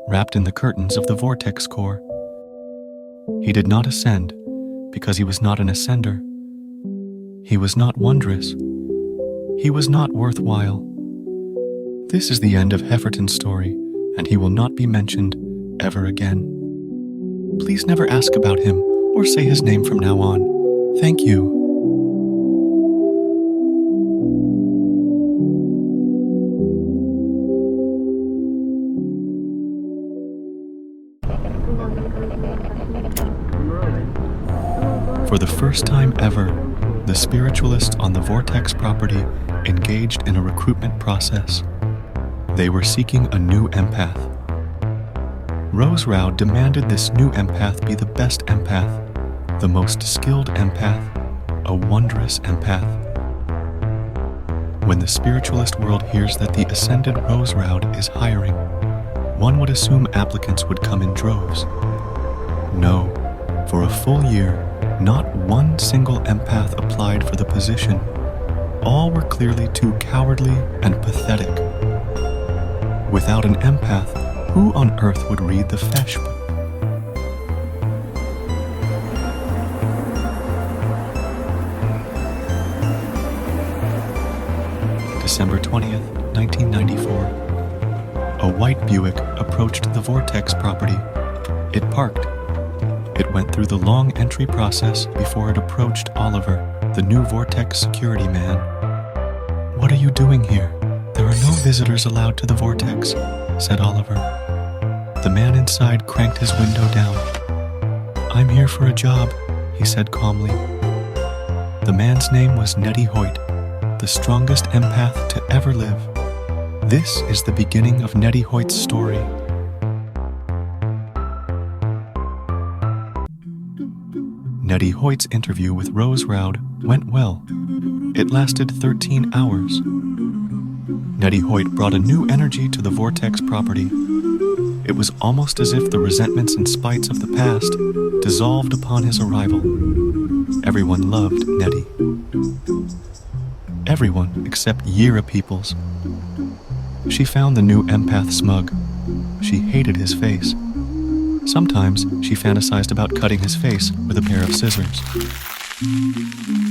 wrapped in the curtains of the Vortex core. He did not ascend because he was not an ascender. He was not wondrous. He was not worthwhile. This is the end of Hefferton's story, and he will not be mentioned ever again. Please never ask about him or say his name from now on. Thank you. For the first time ever, the spiritualists on the Vortex property engaged in a recruitment process. They were seeking a new empath. Rose Rao demanded this new empath be the best empath, the most skilled empath, a wondrous empath. When the spiritualist world hears that the ascended Rose Rao is hiring, one would assume applicants would come in droves. No, for a full year, not one single empath applied for the position. All were clearly too cowardly and pathetic. Without an empath, who on earth would read the FESHP? December 20th, 1994. A white Buick approached the Vortex property. It parked. It went through the long entry process before it approached Oliver, the new Vortex security man. "What are you doing here? There are no visitors allowed to the Vortex," said Oliver. The man inside cranked his window down. "I'm here for a job," he said calmly. The man's name was Nettie Hoyt, the strongest empath to ever live. This is the beginning of Nettie Hoyt's story. Nettie Hoyt's interview with Rose Rao went well. It lasted 13 hours. Nettie Hoyt brought a new energy to the Vortex property. It was almost as if the resentments and spites of the past dissolved upon his arrival. Everyone loved Nettie. Everyone except Yira Peoples. She found the new empath smug. She hated his face. Sometimes she fantasized about cutting his face with a pair of scissors.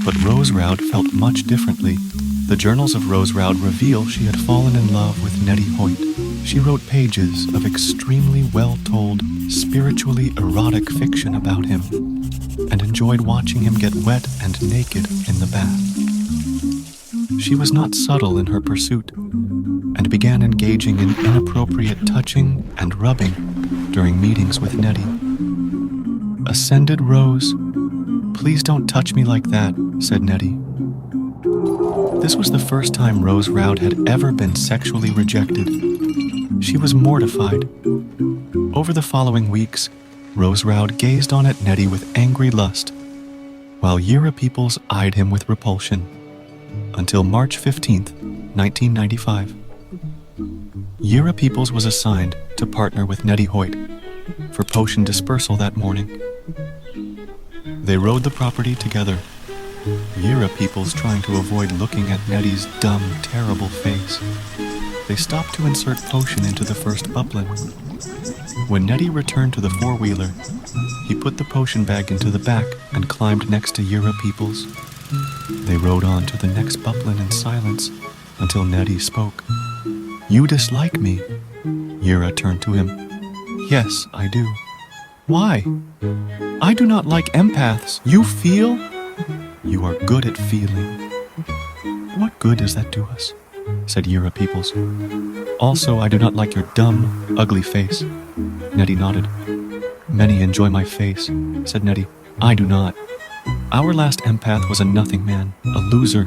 But Rose Rao felt much differently. The journals of Rose Rao reveal she had fallen in love with Nettie Hoyt. She wrote pages of extremely well-told, spiritually erotic fiction about him, and enjoyed watching him get wet and naked in the bath. She was not subtle in her pursuit, and began engaging in inappropriate touching and rubbing during meetings with Nettie. "Ascended Rose, please don't touch me like that," said Nettie. This was the first time Rose Rao had ever been sexually rejected. She was mortified. Over the following weeks, Rose Rao gazed on at Nettie with angry lust, while Yira Peoples eyed him with repulsion, until March 15th, 1995. Yira Peoples was assigned to partner with Nettie Hoyt for potion dispersal that morning. They rode the property together, Yira Peoples trying to avoid looking at Nettie's dumb, terrible face. They stopped to insert potion into the first buplin. When Nettie returned to the four-wheeler, he put the potion bag into the back and climbed next to Yira Peoples. They rode on to the next buplin in silence until Nettie spoke. "You dislike me?" Yira turned to him. "Yes, I do." "Why?" "I do not like empaths. You feel?" "You are good at feeling." "What good does that do us?" said Yira Peoples. "Also, I do not like your dumb, ugly face." Nettie nodded. "Many enjoy my face," said Nettie. "I do not. Our last empath was a nothing man, a loser.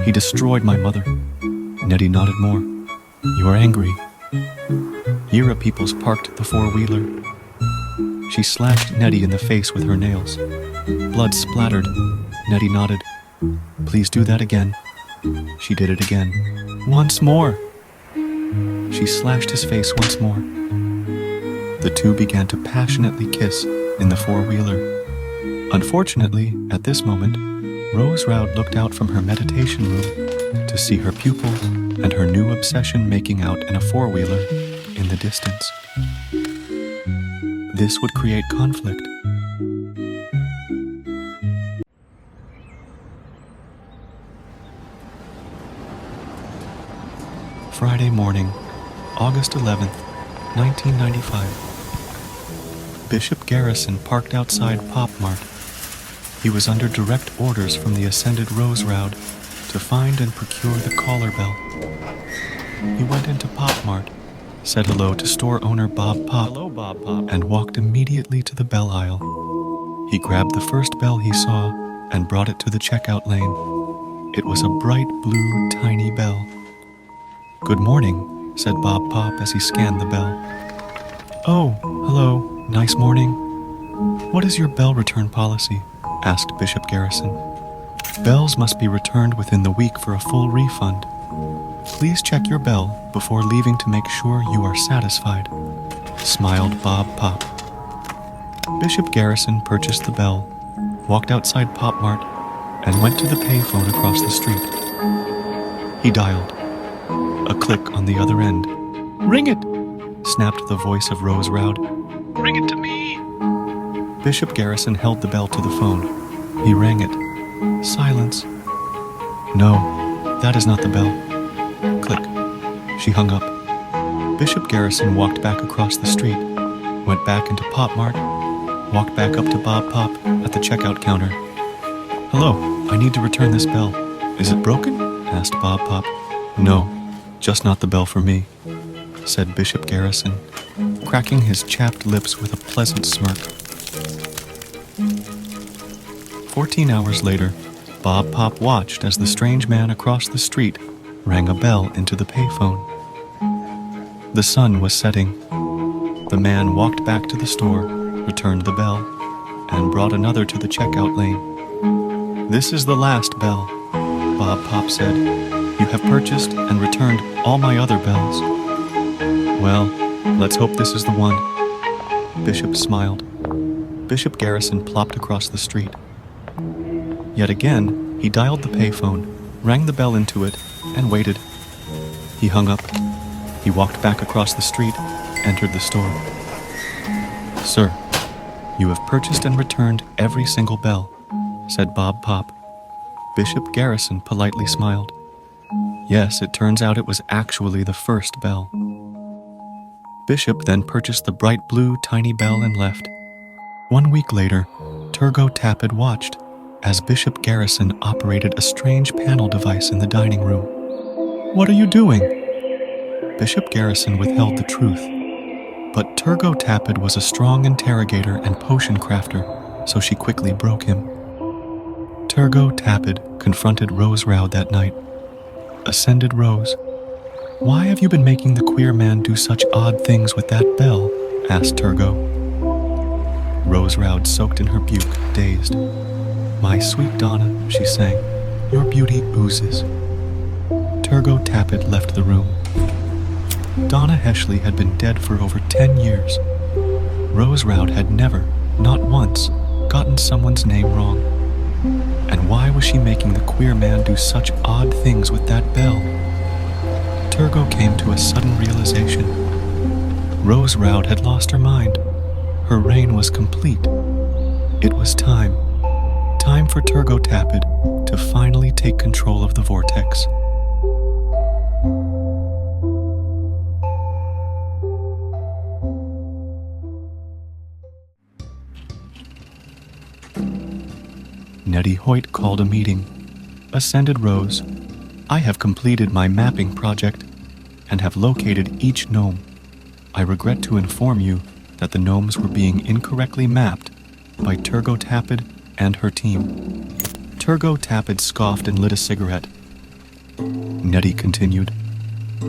He destroyed my mother. Nettie nodded more. You are angry. Yira Peoples parked the four-wheeler. She slashed Nettie in the face with her nails. Blood splattered. Nettie nodded. Please do that again. She did it again. Once more. She slashed his face once more. The two began to passionately kiss in the four-wheeler. Unfortunately, at this moment, Rose Roud looked out from her meditation room to see her pupil and her new obsession making out in a four-wheeler in the distance. This would create conflict. Friday morning, August 11th, 1995. Bishop Garrison parked outside Pop Mart. He was under direct orders from the ascended Rose Roud to find and procure the collar bell. He went into Pop Mart, said hello to store owner Bob Pop, Hello, Bob Pop. and walked immediately to the bell aisle. He grabbed the first bell he saw and brought it to the checkout lane. It was a bright blue, tiny bell. Good morning, said Bob Pop as he scanned the bell. Oh, hello, nice morning. What is your bell return policy? Asked Bishop Garrison. Bells must be returned within the week for a full refund. Please check your bell before leaving to make sure you are satisfied, smiled Bob Pop. Bishop Garrison purchased the bell, walked outside Pop Mart, and went to the payphone across the street. He dialed. A click on the other end. Ring it! Snapped the voice of Rose Roud. Ring it to me! Bishop Garrison held the bell to the phone. He rang it. Silence. No, that is not the bell. Click. She hung up. Bishop Garrison walked back across the street, went back into Pop Mart, walked back up to Bob Pop at the checkout counter. Hello, I need to return this bell. Is it broken? Asked Bob Pop. No, just not the bell for me, said Bishop Garrison, cracking his chapped lips with a pleasant smirk. 14 hours later, Bob Pop watched as the strange man across the street rang a bell into the payphone. The sun was setting. The man walked back to the store, returned the bell, and brought another to the checkout lane. This is the last bell, Bob Pop said. You have purchased and returned all my other bells. Well, let's hope this is the one. Bishop smiled. Bishop Garrison plopped across the street. Yet again, he dialed the payphone, rang the bell into it, and waited. He hung up. He walked back across the street, entered the store. Sir, you have purchased and returned every single bell, said Bob Pop. Bishop Garrison politely smiled. Yes, it turns out it was actually the first bell. Bishop then purchased the bright blue tiny bell and left. 1 week later, Turgo Tapid watched as Bishop Garrison operated a strange panel device in the dining room. What are you doing? Bishop Garrison withheld the truth. But Turgo Tapid was a strong interrogator and potion crafter, so she quickly broke him. Turgo Tapid confronted Rose Roud that night. Ascended Rose, why have you been making the queer man do such odd things with that bell? Asked Turgo. Rose Roud soaked in her buke, dazed. My sweet Donna, she sang, your beauty oozes. Turgo Tapid left the room. Donna Heshley had been dead for over 10 years. Rose Roud had never, not once, gotten someone's name wrong. And why was she making the queer man do such odd things with that bell? Turgo came to a sudden realization. Rose Roud had lost her mind. Her reign was complete. It was time. Time for Turgo Tapid to finally take control of the Vortex. Nettie Hoyt called a meeting. Ascended Rose, I have completed my mapping project and have located each gnome. I regret to inform you that the gnomes were being incorrectly mapped by Turgo Tapid and her team. Turgo Tapid scoffed and lit a cigarette, Nettie continued.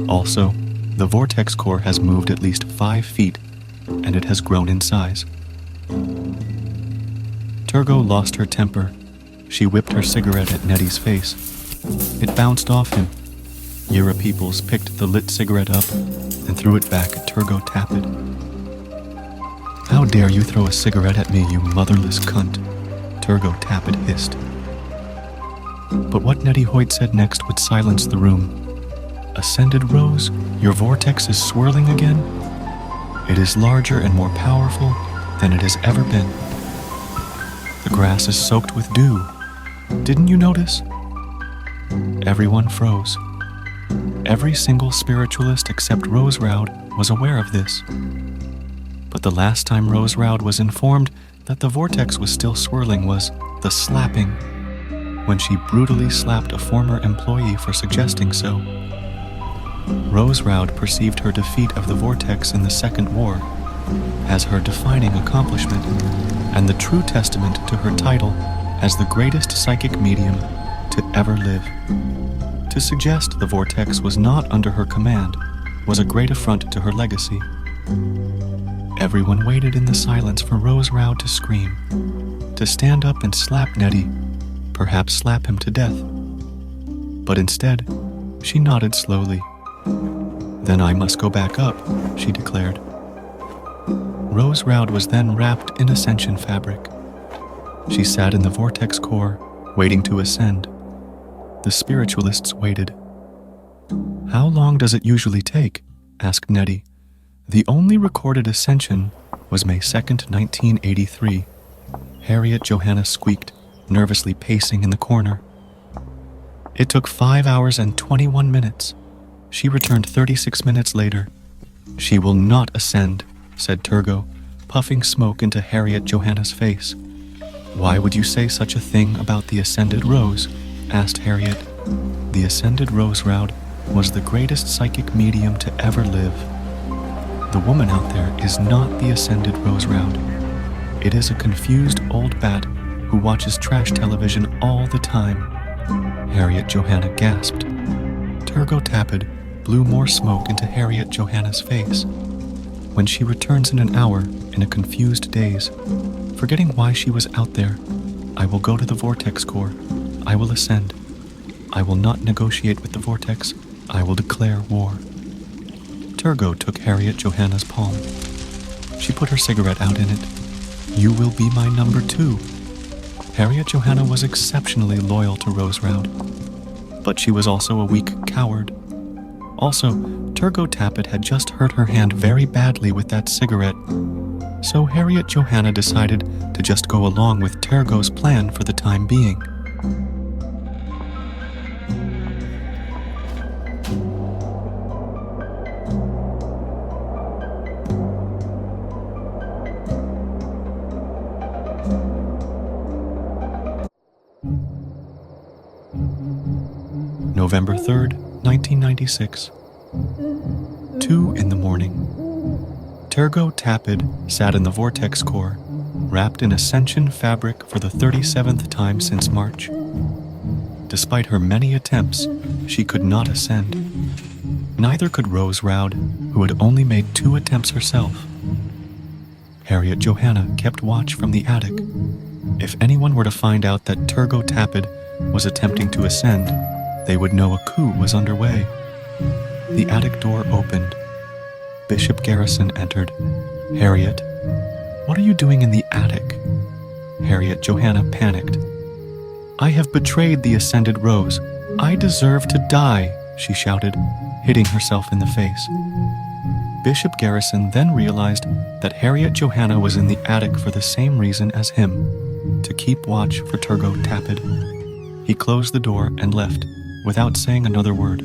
Also, the vortex core has moved at least 5 feet, and it has grown in size. Turgo lost her temper. She whipped her cigarette at Nettie's face. It bounced off him. Yura Peoples picked the lit cigarette up and threw it back at Turgo Tappet. "How dare you throw a cigarette at me, you motherless cunt," Turgo Tappet hissed. But what Nettie Hoyt said next would silence the room. "Ascended Rose, your vortex is swirling again? It is larger and more powerful than it has ever been. The grass is soaked with dew. Didn't you notice?" Everyone froze. Every single spiritualist except Rose Roud was aware of this. But the last time Rose Roud was informed that the vortex was still swirling was the slapping, when she brutally slapped a former employee for suggesting so. Rose Roud perceived her defeat of the vortex in the Second War as her defining accomplishment and the true testament to her title as the greatest psychic medium to ever live. To suggest the vortex was not under her command was a great affront to her legacy. Everyone waited in the silence for Rose Roud to scream, to stand up and slap Nettie, perhaps slap him to death. But instead, she nodded slowly. "Then I must go back up," she declared. Rose Roud was then wrapped in ascension fabric. She sat in the vortex core, waiting to ascend. The spiritualists waited. "How long does it usually take?" asked Nettie. The only recorded ascension was May 2nd, 1983. Harriet Johanna squeaked, nervously pacing in the corner. "It took 5 hours and 21 minutes. She returned 36 minutes later." "She will not ascend," said Turgo, puffing smoke into Harriet Johanna's face. "Why would you say such a thing about the Ascended Rose?" asked Harriet. "The Ascended Rose Roud was the greatest psychic medium to ever live. The woman out there is not the Ascended Rose Roud. It is a confused old bat who watches trash television all the time." Harriet Johanna gasped. Turgo Tappet blew more smoke into Harriet Johanna's face. "When she returns in an hour, in a confused daze, forgetting why she was out there, I will go to the vortex core. I will ascend. I will not negotiate with the vortex. I will declare war." Turgo took Harriet Johanna's palm. She put her cigarette out in it. "You will be my number 2. Harriet Johanna was exceptionally loyal to Rose Roud, but she was also a weak coward. Also, Turgo Tappet had just hurt her hand very badly with that cigarette, so Harriet Johanna decided to just go along with Turgo's plan for the time being. November 3rd, 1996. 2 in the morning. Turgo Tappet sat in the vortex core, wrapped in ascension fabric for the 37th time since March. Despite her many attempts, she could not ascend. Neither could Rose Roud, who had only made 2 attempts herself. Harriet Johanna kept watch from the attic. If anyone were to find out that Turgo Tappet was attempting to ascend, they would know a coup was underway. The attic door opened. Bishop Garrison entered. "Harriet, what are you doing in the attic?" Harriet Johanna panicked. "I have betrayed the Ascended Rose. I deserve to die," she shouted, hitting herself in the face. Bishop Garrison then realized that Harriet Johanna was in the attic for the same reason as him, to keep watch for Turgo Tappet. He closed the door and left, without saying another word.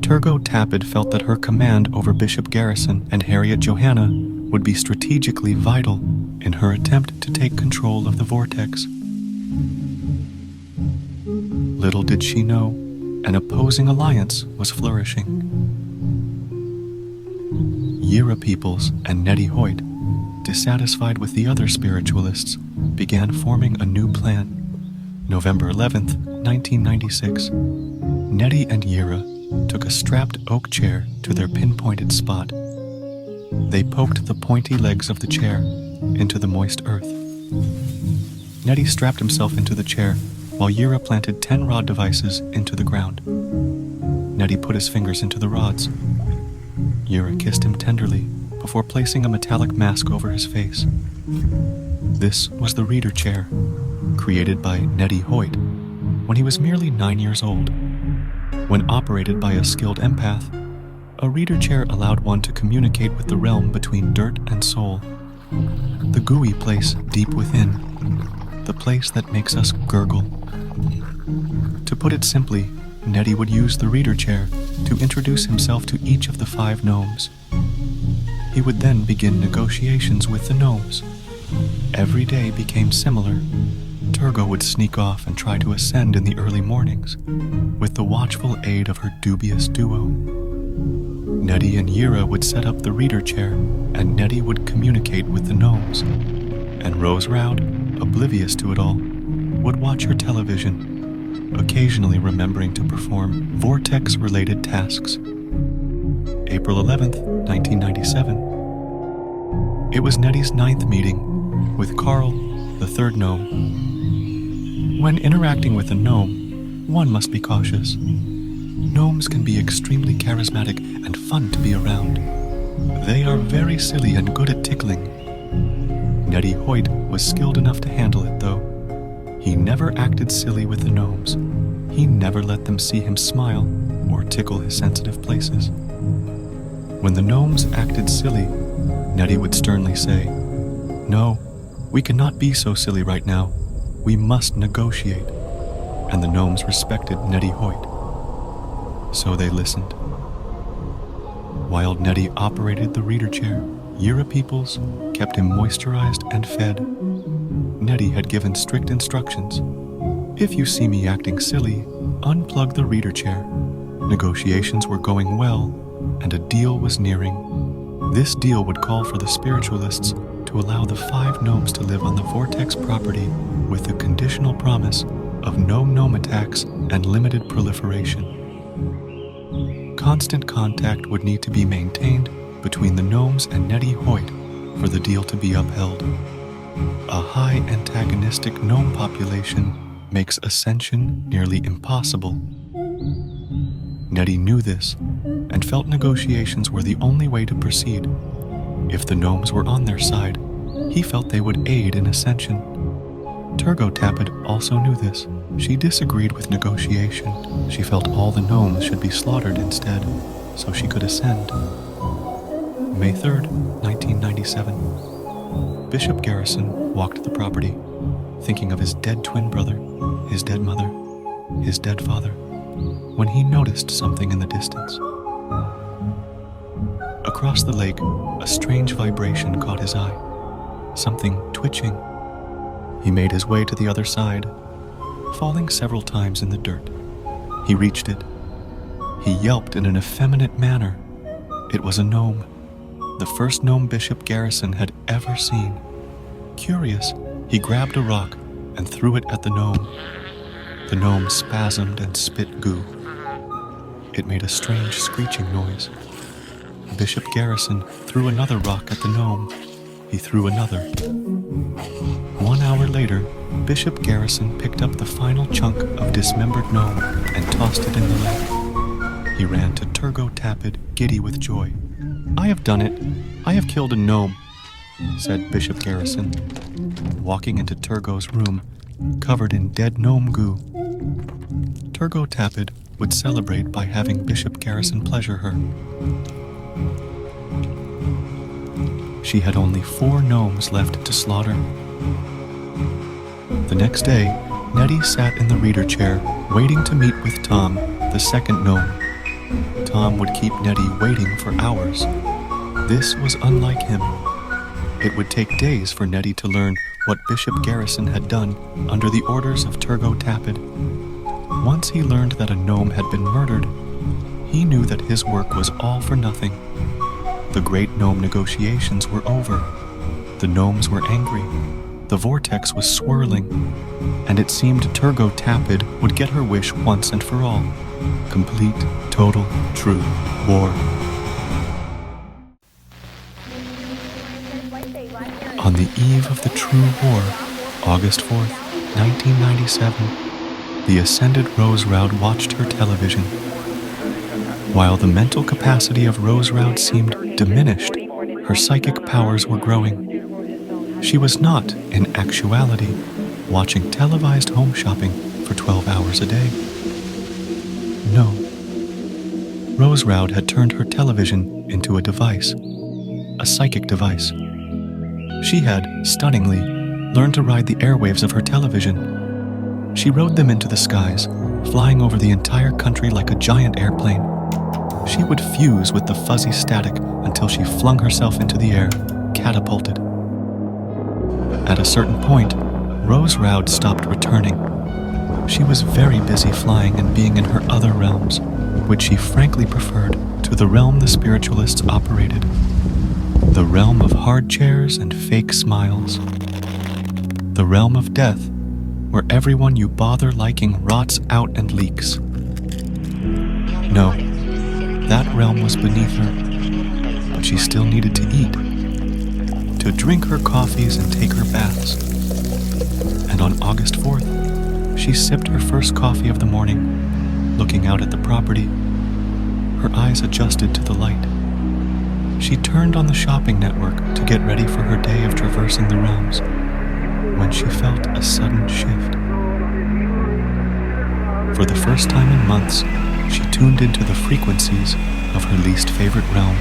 Turgo Tappet felt that her command over Bishop Garrison and Harriet Johanna would be strategically vital in her attempt to take control of the vortex. Little did she know, an opposing alliance was flourishing. Yira Peoples and Nettie Hoyt, dissatisfied with the other spiritualists, began forming a new plan. November 11th, 1996, Nettie and Yira took a strapped oak chair to their pinpointed spot. They poked the pointy legs of the chair into the moist earth. Nettie strapped himself into the chair while Yira planted 10 rod devices into the ground. Nettie put his fingers into the rods. Yira kissed him tenderly before placing a metallic mask over his face. This was the reader chair, created by Nettie Hoyt when he was merely 9 years old. When operated by a skilled empath, a reader chair allowed one to communicate with the realm between dirt and soul, the gooey place deep within, the place that makes us gurgle. To put it simply, Nettie would use the reader chair to introduce himself to each of the 5 gnomes. He would then begin negotiations with the gnomes. Every day became similar. Turgo would sneak off and try to ascend in the early mornings, with the watchful aid of her dubious duo. Nettie and Yira would set up the reader chair, and Nettie would communicate with the gnomes. And Rose Roud, oblivious to it all, would watch her television, occasionally remembering to perform VORTEX-related tasks. April 11th, 1997. It was Nettie's 9th meeting with Carl, the 3rd gnome. When interacting with a gnome, one must be cautious. Gnomes can be extremely charismatic and fun to be around. They are very silly and good at tickling. Nettie Hoyt was skilled enough to handle it, though. He never acted silly with the gnomes. He never let them see him smile or tickle his sensitive places. When the gnomes acted silly, Nettie would sternly say, "No, we cannot be so silly right now. We must negotiate." And the gnomes respected Nettie Hoyt. So they listened. While Nettie operated the reader chair, Yira Peoples kept him moisturized and fed. Nettie had given strict instructions. "If you see me acting silly, unplug the reader chair." Negotiations were going well, and a deal was nearing. This deal would call for the spiritualists to allow the 5 gnomes to live on the VORTEX property with the conditional promise of no gnome attacks and limited proliferation. Constant contact would need to be maintained between the gnomes and Nettie Hoyt for the deal to be upheld. A high antagonistic gnome population makes ascension nearly impossible. Nettie knew this and felt negotiations were the only way to proceed. If the gnomes were on their side, he felt they would aid in ascension. Turgo Tapid also knew this. She disagreed with negotiation. She felt all the gnomes should be slaughtered instead, so she could ascend. May 3rd, 1997. Bishop Garrison walked the property, thinking of his dead twin brother, his dead mother, his dead father, when he noticed something in the distance. Across the lake, a strange vibration caught his eye. Something twitching. He made his way to the other side, falling several times in the dirt. He reached it. He yelped in an effeminate manner. It was a gnome, the first gnome Bishop Garrison had ever seen. Curious, he grabbed a rock and threw it at the gnome. The gnome spasmed and spit goo. It made a strange screeching noise. Bishop Garrison threw another rock at the gnome. He threw another. 1 hour later, Bishop Garrison picked up the final chunk of dismembered gnome and tossed it in the lake. He ran to Turgo Tapid, giddy with joy. "I have done it. I have killed a gnome," said Bishop Garrison, walking into Turgo's room, covered in dead gnome goo. Turgo Tapid would celebrate by having Bishop Garrison pleasure her. She had only 4 gnomes left to slaughter. The next day, Nettie sat in the reader chair, waiting to meet with Tom, the 2nd gnome. Tom would keep Nettie waiting for hours. This was unlike him. It would take days for Nettie to learn what Bishop Garrison had done under the orders of Turgo Tapid. Once he learned that a gnome had been murdered, he knew that his work was all for nothing. The great gnome negotiations were over. The gnomes were angry. the vortex was swirling, and it seemed Turgo Tapid would get her wish once and for all. Complete, total, true war. On the eve of the true war, August 4th, 1997, the ascended Rose Roud watched her television. While the mental capacity of Rose Roud seemed diminished, her psychic powers were growing. She was not, in actuality, watching televised home shopping for 12 hours a day. No. Rose Roud had turned her television into a device, a psychic device. She had, stunningly, learned to ride the airwaves of her television. She rode them into the skies, flying over the entire country like a giant airplane. She would fuse with the fuzzy static until she flung herself into the air, catapulted. At a certain point, Rose Roud stopped returning. She was very busy flying and being in her other realms, which she frankly preferred to the realm the spiritualists operated. The realm of hard chairs and fake smiles. The realm of death, where everyone you bother liking rots out and leaks. No, that realm was beneath her, but she still needed to eat, to drink her coffees and take her baths. And on August 4th, she sipped her first coffee of the morning, looking out at the property. Her eyes adjusted to the light. She turned on the shopping network to get ready for her day of traversing the realms, when she felt a sudden shift. For the first time in months, she tuned into the frequencies of her least favorite realm,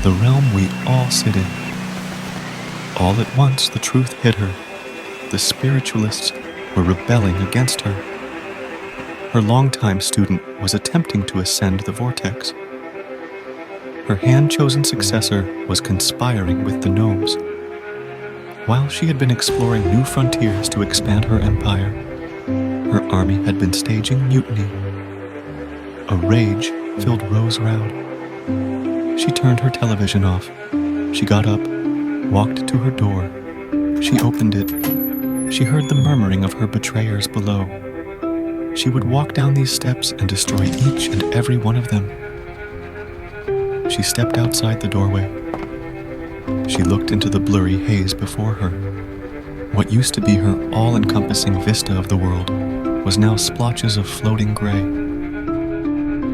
the realm we all sit in. All at once, the truth hit her. The spiritualists were rebelling against her. Her longtime student was attempting to ascend the vortex. Her hand-chosen successor was conspiring with the gnomes. While she had been exploring new frontiers to expand her empire, her army had been staging mutiny. A rage filled Rose Roud. She turned her television off. She got up, walked to her door. She opened it. She heard the murmuring of her betrayers below. She would walk down these steps and destroy each and every one of them. She stepped outside the doorway. She looked into the blurry haze before her. What used to be her all-encompassing vista of the world was now splotches of floating gray.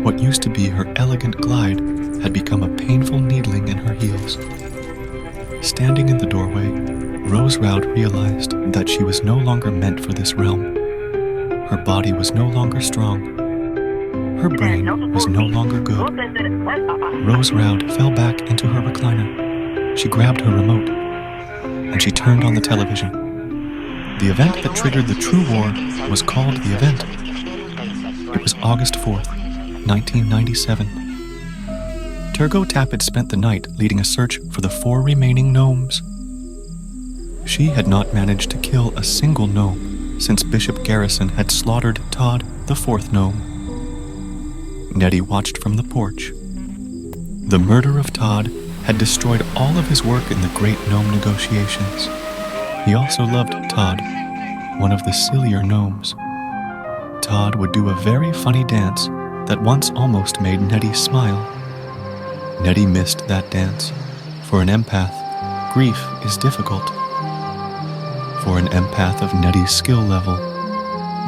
What used to be her elegant glide had become a painful needling in her heels. Standing in the doorway, Rose Roud realized that she was no longer meant for this realm. Her body was no longer strong. Her brain was no longer good. Rose Roud fell back into her recliner. She grabbed her remote, and she turned on the television. The event that triggered the true war was called the event. It was August 4th, 1997. Turgo Tapid spent the night leading a search for the 4 remaining gnomes. She had not managed to kill a single gnome since Bishop Garrison had slaughtered Todd, the 4th gnome. Nettie watched from the porch. The murder of Todd had destroyed all of his work in the great gnome negotiations. He also loved Todd, one of the sillier gnomes. Todd would do a very funny dance that once almost made Nettie smile. Nettie missed that dance. For an empath, grief is difficult. For an empath of Nettie's skill level,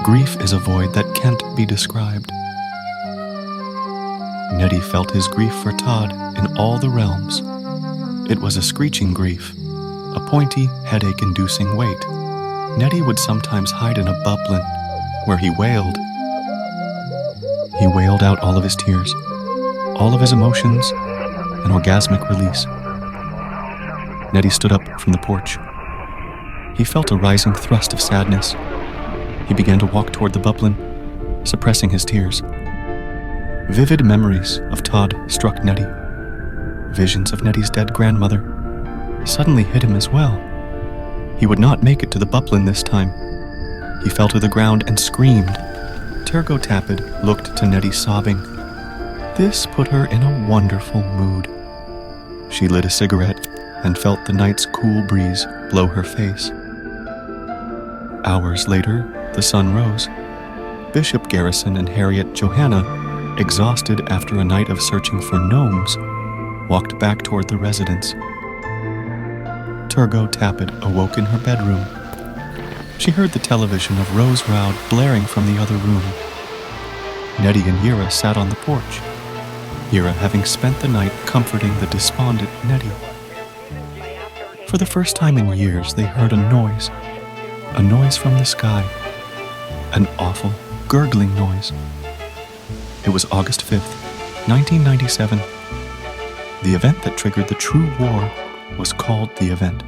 grief is a void that can't be described. Nettie felt his grief for Todd in all the realms. It was a screeching grief, a pointy, headache-inducing wait. Nettie would sometimes hide in a bublin, where he wailed. He wailed out all of his tears, all of his emotions, an orgasmic release. Nettie stood up from the porch. He felt a rising thrust of sadness. He began to walk toward the bublin, suppressing his tears. Vivid memories of Todd struck Nettie. Visions of Nettie's dead grandmother suddenly hit him as well. He would not make it to the bublin this time. He fell to the ground and screamed. Turgo Tapid looked to Nettie sobbing. This put her in a wonderful mood. She lit a cigarette and felt the night's cool breeze blow her face. Hours later, the sun rose. Bishop Garrison and Harriet Johanna, exhausted after a night of searching for gnomes, walked back toward the residence. Turgot Tappet awoke in her bedroom. She heard the television of Rose Roud blaring from the other room. Nettie and Yira sat on the porch, Yira having spent the night comforting the despondent Nettie. For the first time in years, they heard a noise from the sky, an awful, gurgling noise. It was August 5th, 1997. The event that triggered the true war was called the event.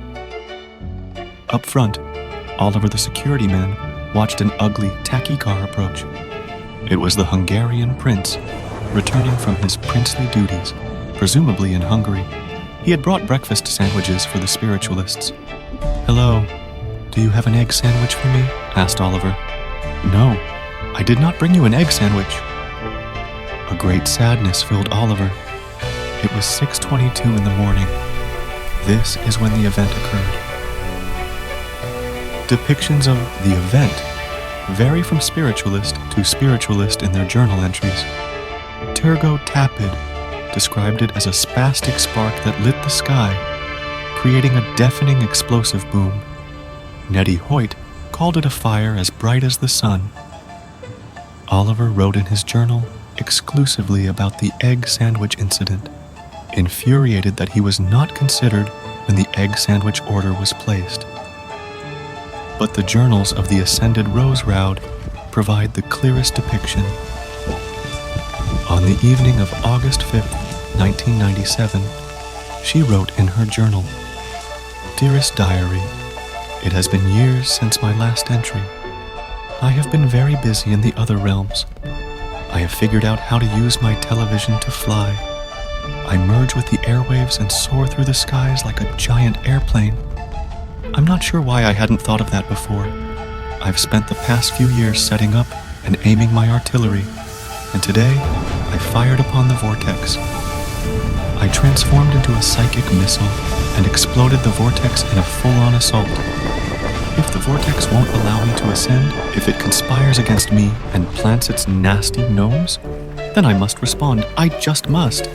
Up front, Oliver the security man watched an ugly, tacky car approach. It was the Hungarian prince, returning from his princely duties, presumably in Hungary. He had brought breakfast sandwiches for the spiritualists. "Hello, do you have an egg sandwich for me?" asked Oliver. "No, I did not bring you an egg sandwich." A great sadness filled Oliver. It was 6:22 in the morning. This is when the event occurred. Depictions of the event vary from spiritualist to spiritualist in their journal entries. Turgot Tappet described it as a spastic spark that lit the sky, creating a deafening explosive boom. Nettie Hoyt called it a fire as bright as the sun. Oliver wrote in his journal exclusively about the egg sandwich incident, infuriated that he was not considered when the egg sandwich order was placed. But the journals of the ascended Rose Roud provide the clearest depiction. On the evening of August 5th, 1997, she wrote in her journal, "Dearest Diary, it has been years since my last entry. I have been very busy in the other realms. I have figured out how to use my television to fly. I merge with the airwaves and soar through the skies like a giant airplane. I'm not sure why I hadn't thought of that before. I've spent the past few years setting up and aiming my artillery, and today I fired upon the vortex. I transformed into a psychic missile and exploded the vortex in a full-on assault. If the vortex won't allow me to ascend, if it conspires against me and plants its nasty gnomes, then I must respond. I just must.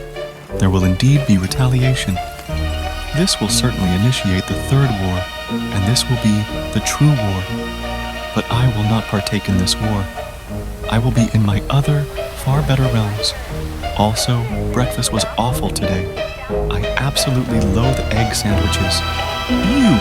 There will indeed be retaliation. This will certainly initiate the third war, and this will be the true war. But I will not partake in this war. I will be in my other, far better realms. Also, breakfast was awful today. I absolutely loathe egg sandwiches. Ew!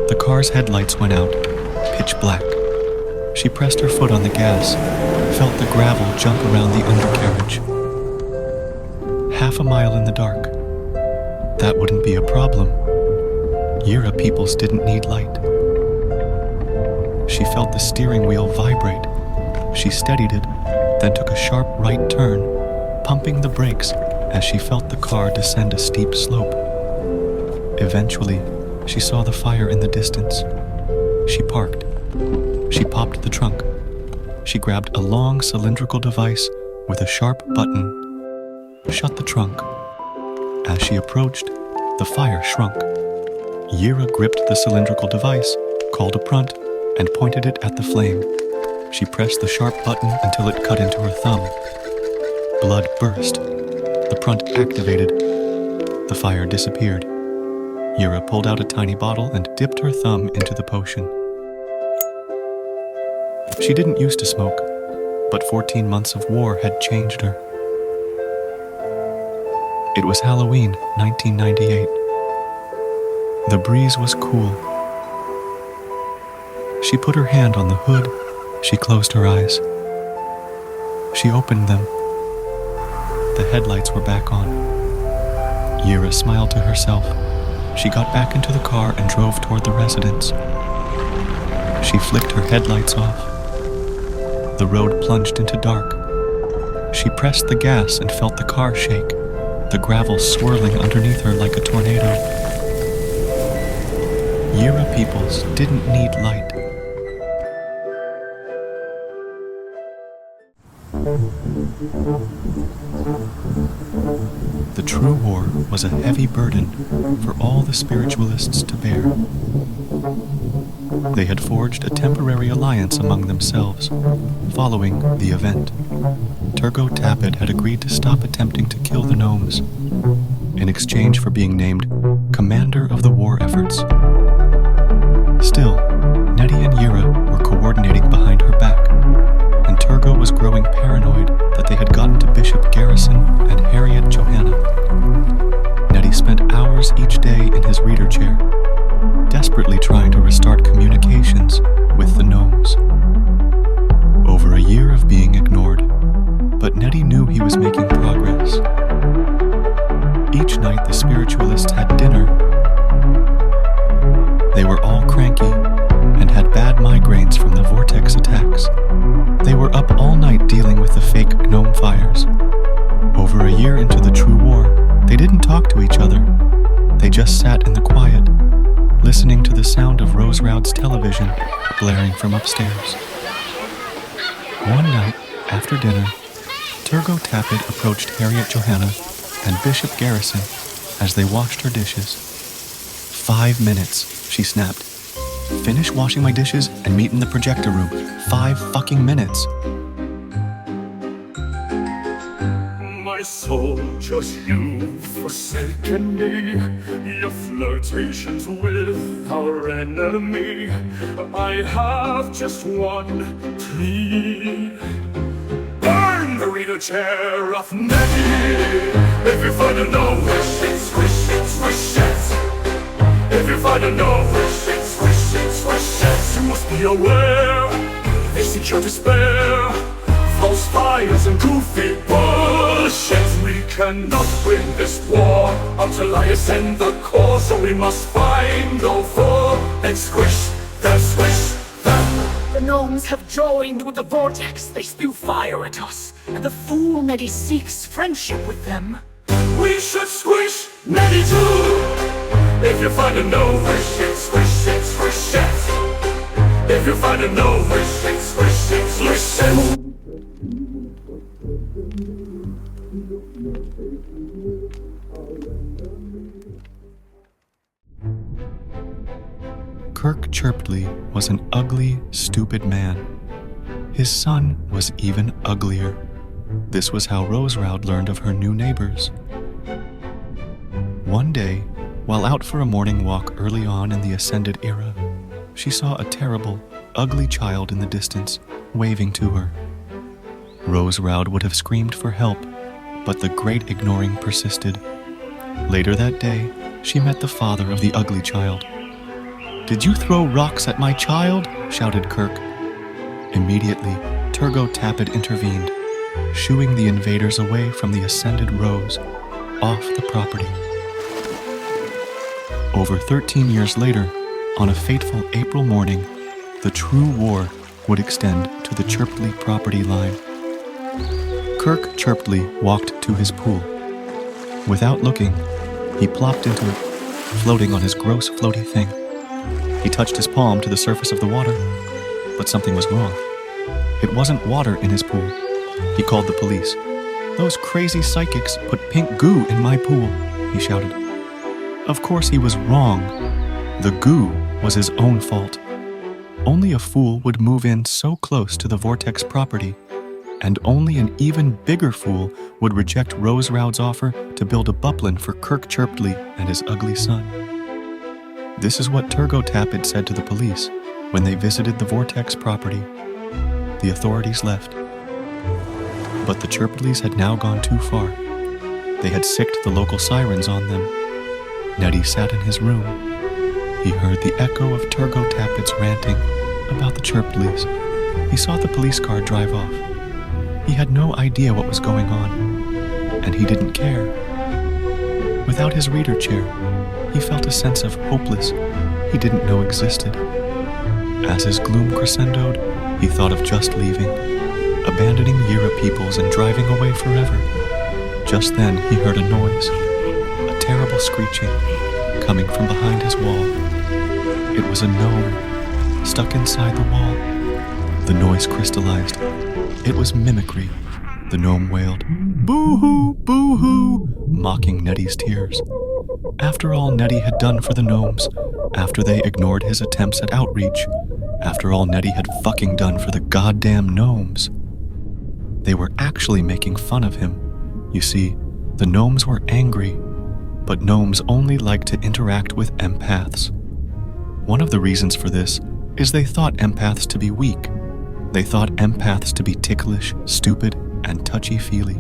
The car's headlights went out, pitch black. She pressed her foot on the gas, felt the gravel jump around the undercarriage. Half a mile in the dark. That wouldn't be a problem. Yira Peoples didn't need light. She felt the steering wheel vibrate. She steadied it, then took a sharp right turn, pumping the brakes as she felt the car descend a steep slope. Eventually, she saw the fire in the distance. She parked. She popped the trunk. She grabbed a long cylindrical device with a sharp button. Shut the trunk. As she approached, the fire shrunk. Yira gripped the cylindrical device, called a prunt, and pointed it at the flame. She pressed the sharp button until it cut into her thumb. Blood burst. The prunt activated. The fire disappeared. Yira pulled out a tiny bottle and dipped her thumb into the potion. She didn't used to smoke, but 14 months of war had changed her. It was Halloween, 1998. The breeze was cool. She put her hand on the hood. She closed her eyes. She opened them. The headlights were back on. Yira smiled to herself. She got back into the car and drove toward the residence. She flicked her headlights off. The road plunged into dark. She pressed the gas and felt the car shake, the gravel swirling underneath her like a tornado. Yira peoples didn't need light. The true war was a heavy burden for all the spiritualists to bear. They had forged a temporary alliance among themselves. Following the event, Turgo Tapit had agreed to stop attempting to kill the gnomes in exchange for being named commander of the war efforts. Still, Nettie and Yira were coordinating behind her back, and Turgo was growing paranoid that they had gotten to Bishop Garrison and Harriet Johanna. Nettie spent hours each day in his reader chair, desperately trying to restart communications with the gnomes. Over a year of being ignored, but Nettie knew he was making progress. Each night the spiritualists had dinner. They were all cranky and had bad migraines from the vortex attacks. They were up all night dealing with the fake gnome fires. Over a year into the true war, they didn't talk to each other. They just sat in the quiet, listening to the sound of Rose Roud's television blaring from upstairs. One night, after dinner, Turgo Tapit approached Harriet Johanna and Bishop Garrison as they washed her dishes. 5 minutes, she snapped. Finish washing my dishes and meet in the projector room. 5 fucking minutes. My soldiers, you've forsaken me. Your flirtations with our enemy. I have just one plea. Burn the reader chair of Nettie. If you find a no wish, it's wish, it's wishes. If you find a no wish, it's wish, it's wishes. You must be aware, they seek your despair. False fires and goofy bullshit. We cannot win this war until I ascend the core. So we must find over and squish them, squish them. The gnomes have joined with the vortex. They spew fire at us, and the fool Nettie seeks friendship with them. We should squish Nettie too. If you find a no wish, it's squish, it's wishes. If you find a no wish, it's squish, it's wishes. Kirk Chirpley was an ugly, stupid man. His son was even uglier. This was how Rose Roud learned of her new neighbors. One day, while out for a morning walk early on in the Ascended era, she saw a terrible, ugly child in the distance, waving to her. Rose Roud would have screamed for help, but the great ignoring persisted. Later that day, she met the father of the ugly child. "Did you throw rocks at my child?" shouted Kirk. Immediately, Turgo Tapit intervened, shooing the invaders away from the Ascended Rose, off the property. Over 13 years later, on a fateful April morning, the true war would extend to the Chirpley property line. Kirk Chirpley walked to his pool. Without looking, he plopped into it, floating on his gross floaty thing. He touched his palm to the surface of the water, but something was wrong. It wasn't water in his pool. He called the police. "Those crazy psychics put pink goo in my pool," he shouted. Of course he was wrong. The goo was his own fault. Only a fool would move in so close to the vortex property, and only an even bigger fool would reject Rose Roud's offer to build a buplin for Kirk Chirpley and his ugly son. This is what Turgo Tapit said to the police when they visited the vortex property. The authorities left. But the Chirpleys had now gone too far. They had sicked the local sirens on them. Nettie sat in his room. He heard the echo of Turgo Tapit's ranting about the Chirpleys. He saw the police car drive off. He had no idea what was going on, and he didn't care. Without his reader chair, he felt a sense of hopeless he didn't know existed. As his gloom crescendoed, he thought of just leaving, abandoning Yira peoples and driving away forever. Just then he heard a noise, a terrible screeching, coming from behind his wall. It was a gnome, stuck inside the wall. The noise crystallized. It was mimicry. The gnome wailed, "Boo-hoo, boo-hoo," mocking Nettie's tears. After all Nettie had done for the gnomes, after they ignored his attempts at outreach, after all Nettie had fucking done for the goddamn gnomes. They were actually making fun of him. You see, the gnomes were angry, but gnomes only like to interact with empaths. One of the reasons for this is they thought empaths to be weak. They thought empaths to be ticklish, stupid, and touchy-feely.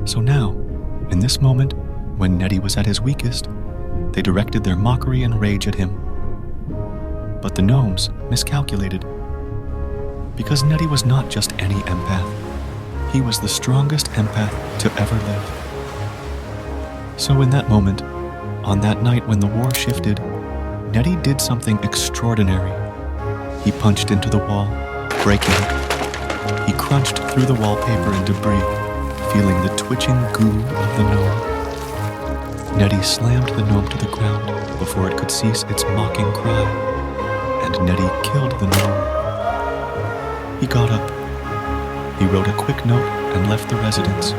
So now, in this moment, when Nettie was at his weakest, they directed their mockery and rage at him. But the gnomes miscalculated. Because Nettie was not just any empath. He was the strongest empath to ever live. So in that moment, on that night when the war shifted, Nettie did something extraordinary. He punched into the wall, breaking it. He crunched through the wallpaper and debris, feeling the twitching goo of the gnome. Nettie slammed the gnome to the ground before it could cease its mocking cry, and Nettie killed the gnome. He got up. He wrote a quick note and left the residence.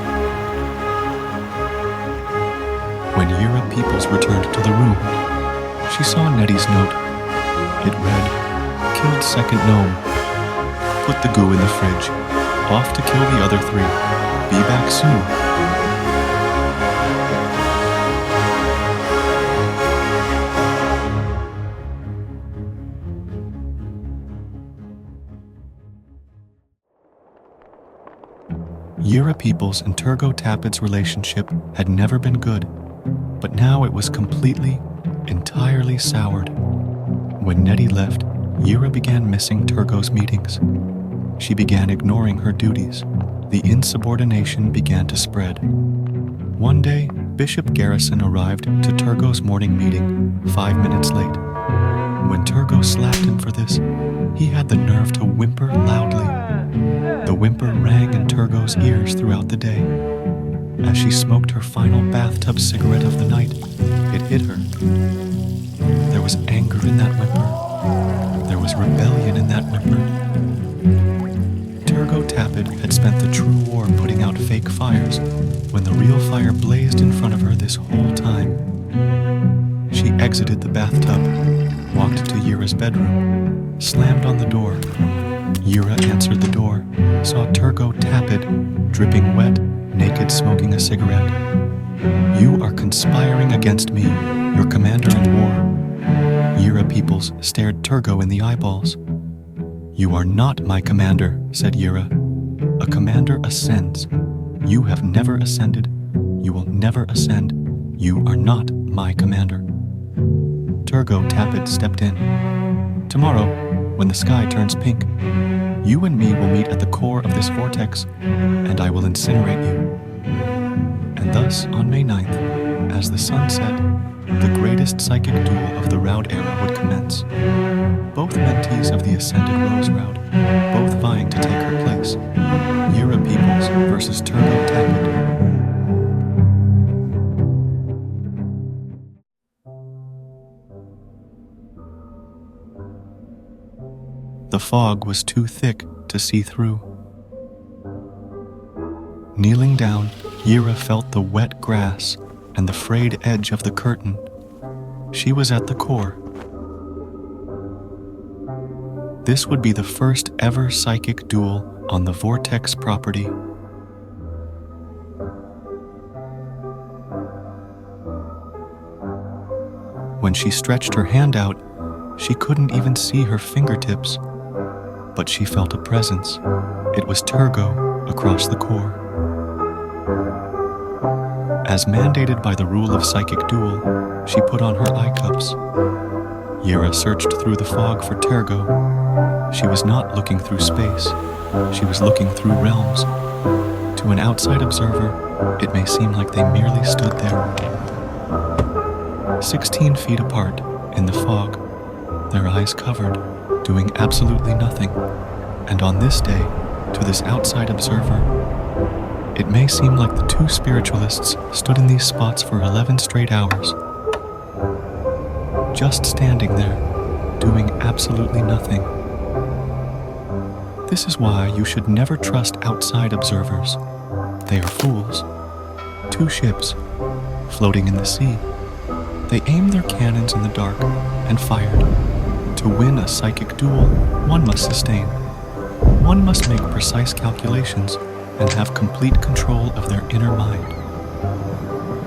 When Yura Peoples returned to the room, she saw Nettie's note. It read, "Killed second gnome. Put the goo in the fridge. Off to kill the other 3. Be back soon." Yura Peoples and Turgo Tapid's relationship had never been good, but now it was completely, entirely soured. When Nettie left, Yura began missing Turgo's meetings. She began ignoring her duties. The insubordination began to spread. One day, Bishop Garrison arrived to Turgo's morning meeting 5 minutes late. When Turgo slapped him for this, he had the nerve to whimper loudly. The whimper rang in Turgo's ears throughout the day. As she smoked her final bathtub cigarette of the night, it hit her. There was anger in that whimper. There was rebellion in that whimper. Turgo Tapid had spent the true war putting out fake fires when the real fire blazed in front of her this whole time. She exited the bathtub, walked to Yura's bedroom, slammed on the door. Yura answered the door, saw Turgo Tapid, dripping wet, naked, smoking a cigarette. "You are conspiring against me, your commander in war." Yura Peoples stared Turgo in the eyeballs. "You are not my commander," said Yura. "A commander ascends. You have never ascended. You will never ascend. You are not my commander." Turgo Tapid stepped in. "Tomorrow, when the sky turns pink, you and me will meet at the core of this vortex, and I will incinerate you." And thus, on May 9th, as the sun set, the greatest psychic duel of the Roud era would commence. Both mentees of the ascended Rose Roud, both vying to take her place. Yura Peoples versus Turgo Tapid. The fog was too thick to see through. Kneeling down, Yura felt the wet grass and the frayed edge of the curtain. She was at the core. This would be the first ever psychic duel on the VORTEX property. When she stretched her hand out, she couldn't even see her fingertips. But she felt a presence. It was Turgo across the core. As mandated by the rule of psychic duel, she put on her eye cups. Yura searched through the fog for Turgo. She was not looking through space. She was looking through realms. To an outside observer, it may seem like they merely stood there. 16 feet apart, in the fog, their eyes covered, doing absolutely nothing. And on this day, to this outside observer, it may seem like the 2 spiritualists stood in these spots for 11 straight hours. Just standing there, doing absolutely nothing. This is why you should never trust outside observers. They are fools. 2 ships, floating in the sea. They aimed their cannons in the dark and fired. To win a psychic duel, one must sustain. One must make precise calculations and have complete control of their inner mind.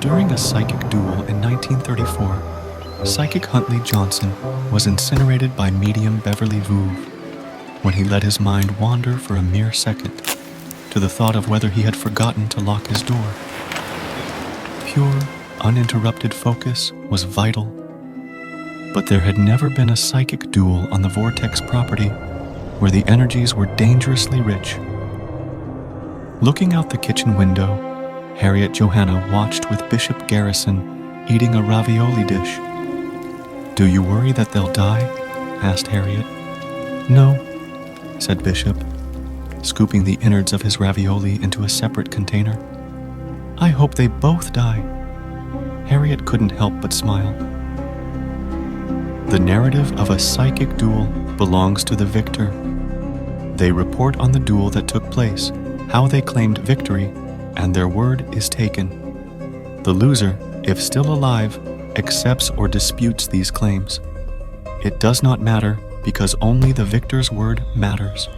During a psychic duel in 1934, Psychic Huntley Johnson was incinerated by medium Beverly Vouve when he let his mind wander for a mere second to the thought of whether he had forgotten to lock his door. Pure, uninterrupted focus was vital, but there had never been a psychic duel on the VORTEX property where the energies were dangerously rich. Looking out the kitchen window, Harriet Johanna watched with Bishop Garrison eating a ravioli dish. "Do you worry that they'll die?" asked Harriet. "No," said Bishop, scooping the innards of his ravioli into a separate container. "I hope they both die." Harriet couldn't help but smile. The narrative of a psychic duel belongs to the victor. They report on the duel that took place, how they claimed victory, and their word is taken. The loser, if still alive, accepts or disputes these claims. It does not matter because only the victor's word matters.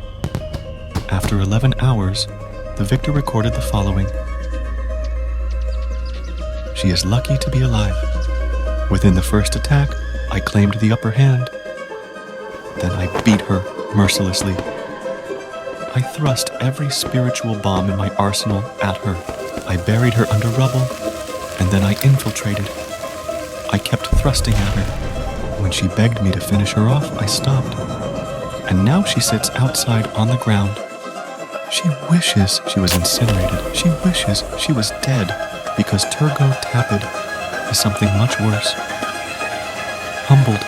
After 11 hours, the victor recorded the following. "She is lucky to be alive. Within the first attack, I claimed the upper hand. Then I beat her mercilessly. I thrust every spiritual bomb in my arsenal at her. I buried her under rubble, and then I infiltrated. I kept thrusting at her. When she begged me to finish her off, I stopped. And now she sits outside on the ground. She wishes she was incinerated. She wishes she was dead, because Turgo Tapid is something much worse. Humbled."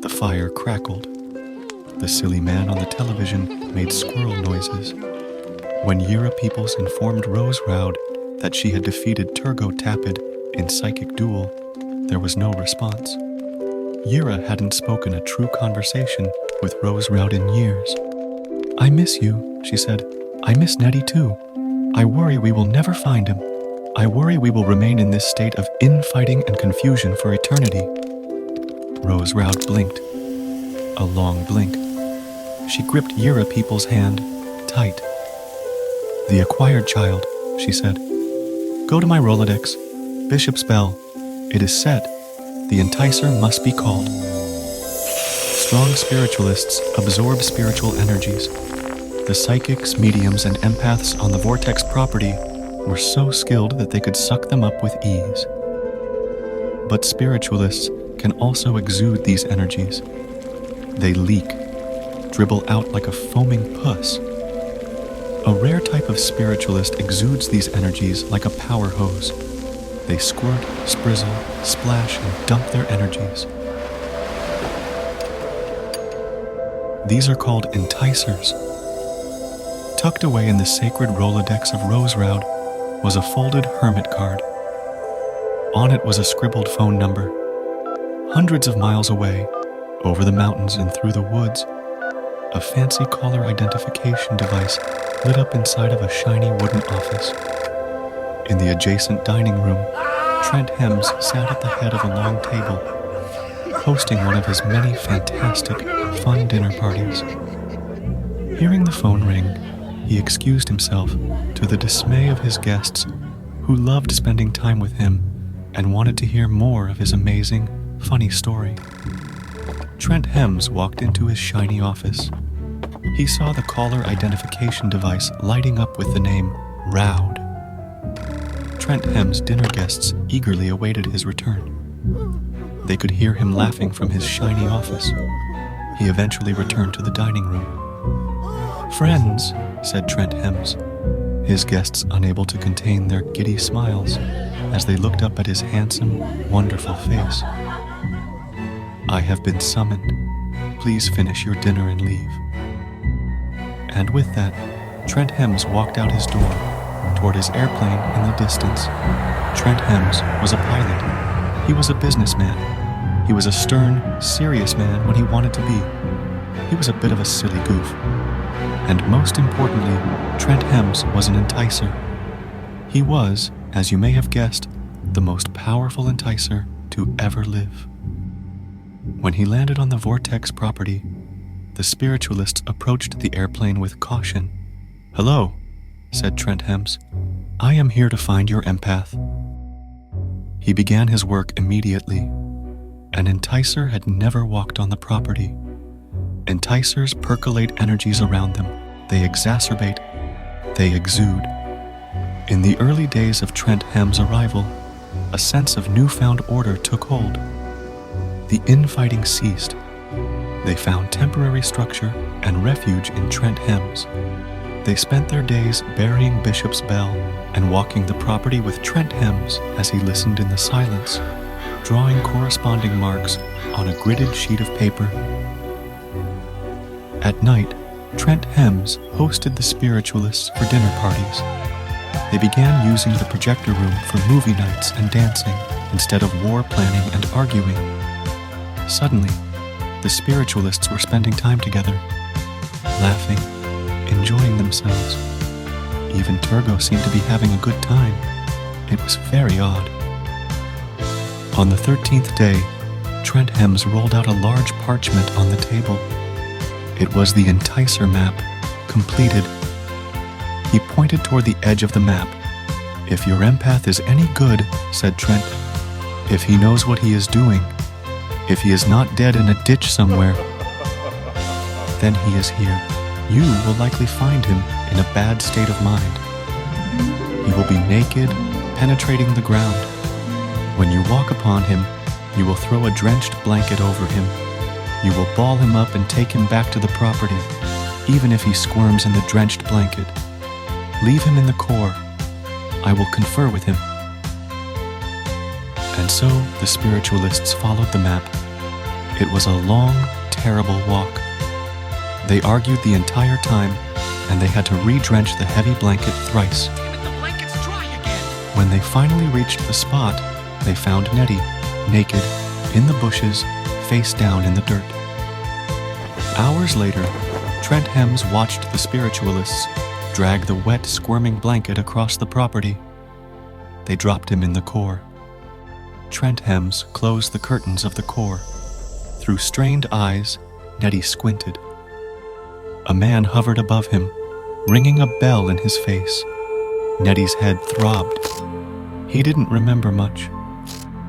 The fire crackled. The silly man on the television made squirrel noises. When Yira Peoples informed Rose Roud that she had defeated Turgo Tapid in psychic duel, there was no response. Yira hadn't spoken a true conversation with Rose Roud in years. "I miss you," she said. "I miss Nettie too. I worry we will never find him. I worry we will remain in this state of infighting and confusion for eternity." Rose Roud blinked. A long blink. She gripped Yira Peoples' hand tight. "The acquired child," she said. "Go to my Rolodex. Bishop's bell. It is set. The enticer must be called." Strong spiritualists absorb spiritual energies. The psychics, mediums, and empaths on the VORTEX property were so skilled that they could suck them up with ease. But spiritualists can also exude these energies. They leak, dribble out like a foaming puss. A rare type of spiritualist exudes these energies like a power hose. They squirt, sprizzle, splash, and dump their energies. These are called enticers. Tucked away in the sacred Rolodex of Rose Roud was a folded hermit card. On it was a scribbled phone number. Hundreds of miles away, over the mountains and through the woods, a fancy caller identification device lit up inside of a shiny wooden office. In the adjacent dining room, Trent Hems sat at the head of a long table, hosting one of his many fantastic, fun dinner parties. Hearing the phone ring, he excused himself to the dismay of his guests, who loved spending time with him and wanted to hear more of his amazing, funny story. Trent Hems walked into his shiny office. He saw the caller identification device lighting up with the name Roud. Trent Hems' dinner guests eagerly awaited his return. They could hear him laughing from his shiny office. He eventually returned to the dining room. "Friends," said Trent Hems, his guests unable to contain their giddy smiles as they looked up at his handsome, wonderful face. "I have been summoned. Please finish your dinner and leave." And with that, Trent Hems walked out his door toward his airplane in the distance. Trent Hems was a pilot. He was a businessman. He was a stern, serious man when he wanted to be. He was a bit of a silly goof. And most importantly, Trent Hems was an enticer. He was, as you may have guessed, the most powerful enticer to ever live. When he landed on the VORTEX property, the spiritualists approached the airplane with caution. "Hello," said Trent Hems. "I am here to find your empath." He began his work immediately. An enticer had never walked on the property. Enticers percolate energies around them. They exacerbate. They exude. In the early days of Trent Hems' arrival, a sense of newfound order took hold. The infighting ceased. They found temporary structure and refuge in Trent Hems. They spent their days burying Bishop's Bell and walking the property with Trent Hems as he listened in the silence, drawing corresponding marks on a gridded sheet of paper. At night, Trent Hems hosted the spiritualists for dinner parties. They began using the projector room for movie nights and dancing instead of war planning and arguing. Suddenly, the spiritualists were spending time together, laughing, enjoying themselves. Even Turgo seemed to be having a good time. It was very odd. On the 13th day, Trent Hems rolled out a large parchment on the table. It was the Enticer map, completed. He pointed toward the edge of the map. "If your empath is any good," said Trent, "if he knows what he is doing, if he is not dead in a ditch somewhere, then he is here. You will likely find him in a bad state of mind. He will be naked, penetrating the ground. When you walk upon him, you will throw a drenched blanket over him. You will ball him up and take him back to the property, even if he squirms in the drenched blanket. Leave him in the core. I will confer with him." And so the spiritualists followed the map. It was a long, terrible walk. They argued the entire time, and they had to re-drench the heavy blanket thrice. Damn it, the blanket's dry again! When they finally reached the spot, they found Nettie, naked, in the bushes, face down in the dirt. Hours later, Trent Hems watched the spiritualists drag the wet, squirming blanket across the property. They dropped him in the core. Trent Hems closed the curtains of the core. Through strained eyes, Nettie squinted. A man hovered above him, ringing a bell in his face. Nettie's head throbbed. He didn't remember much,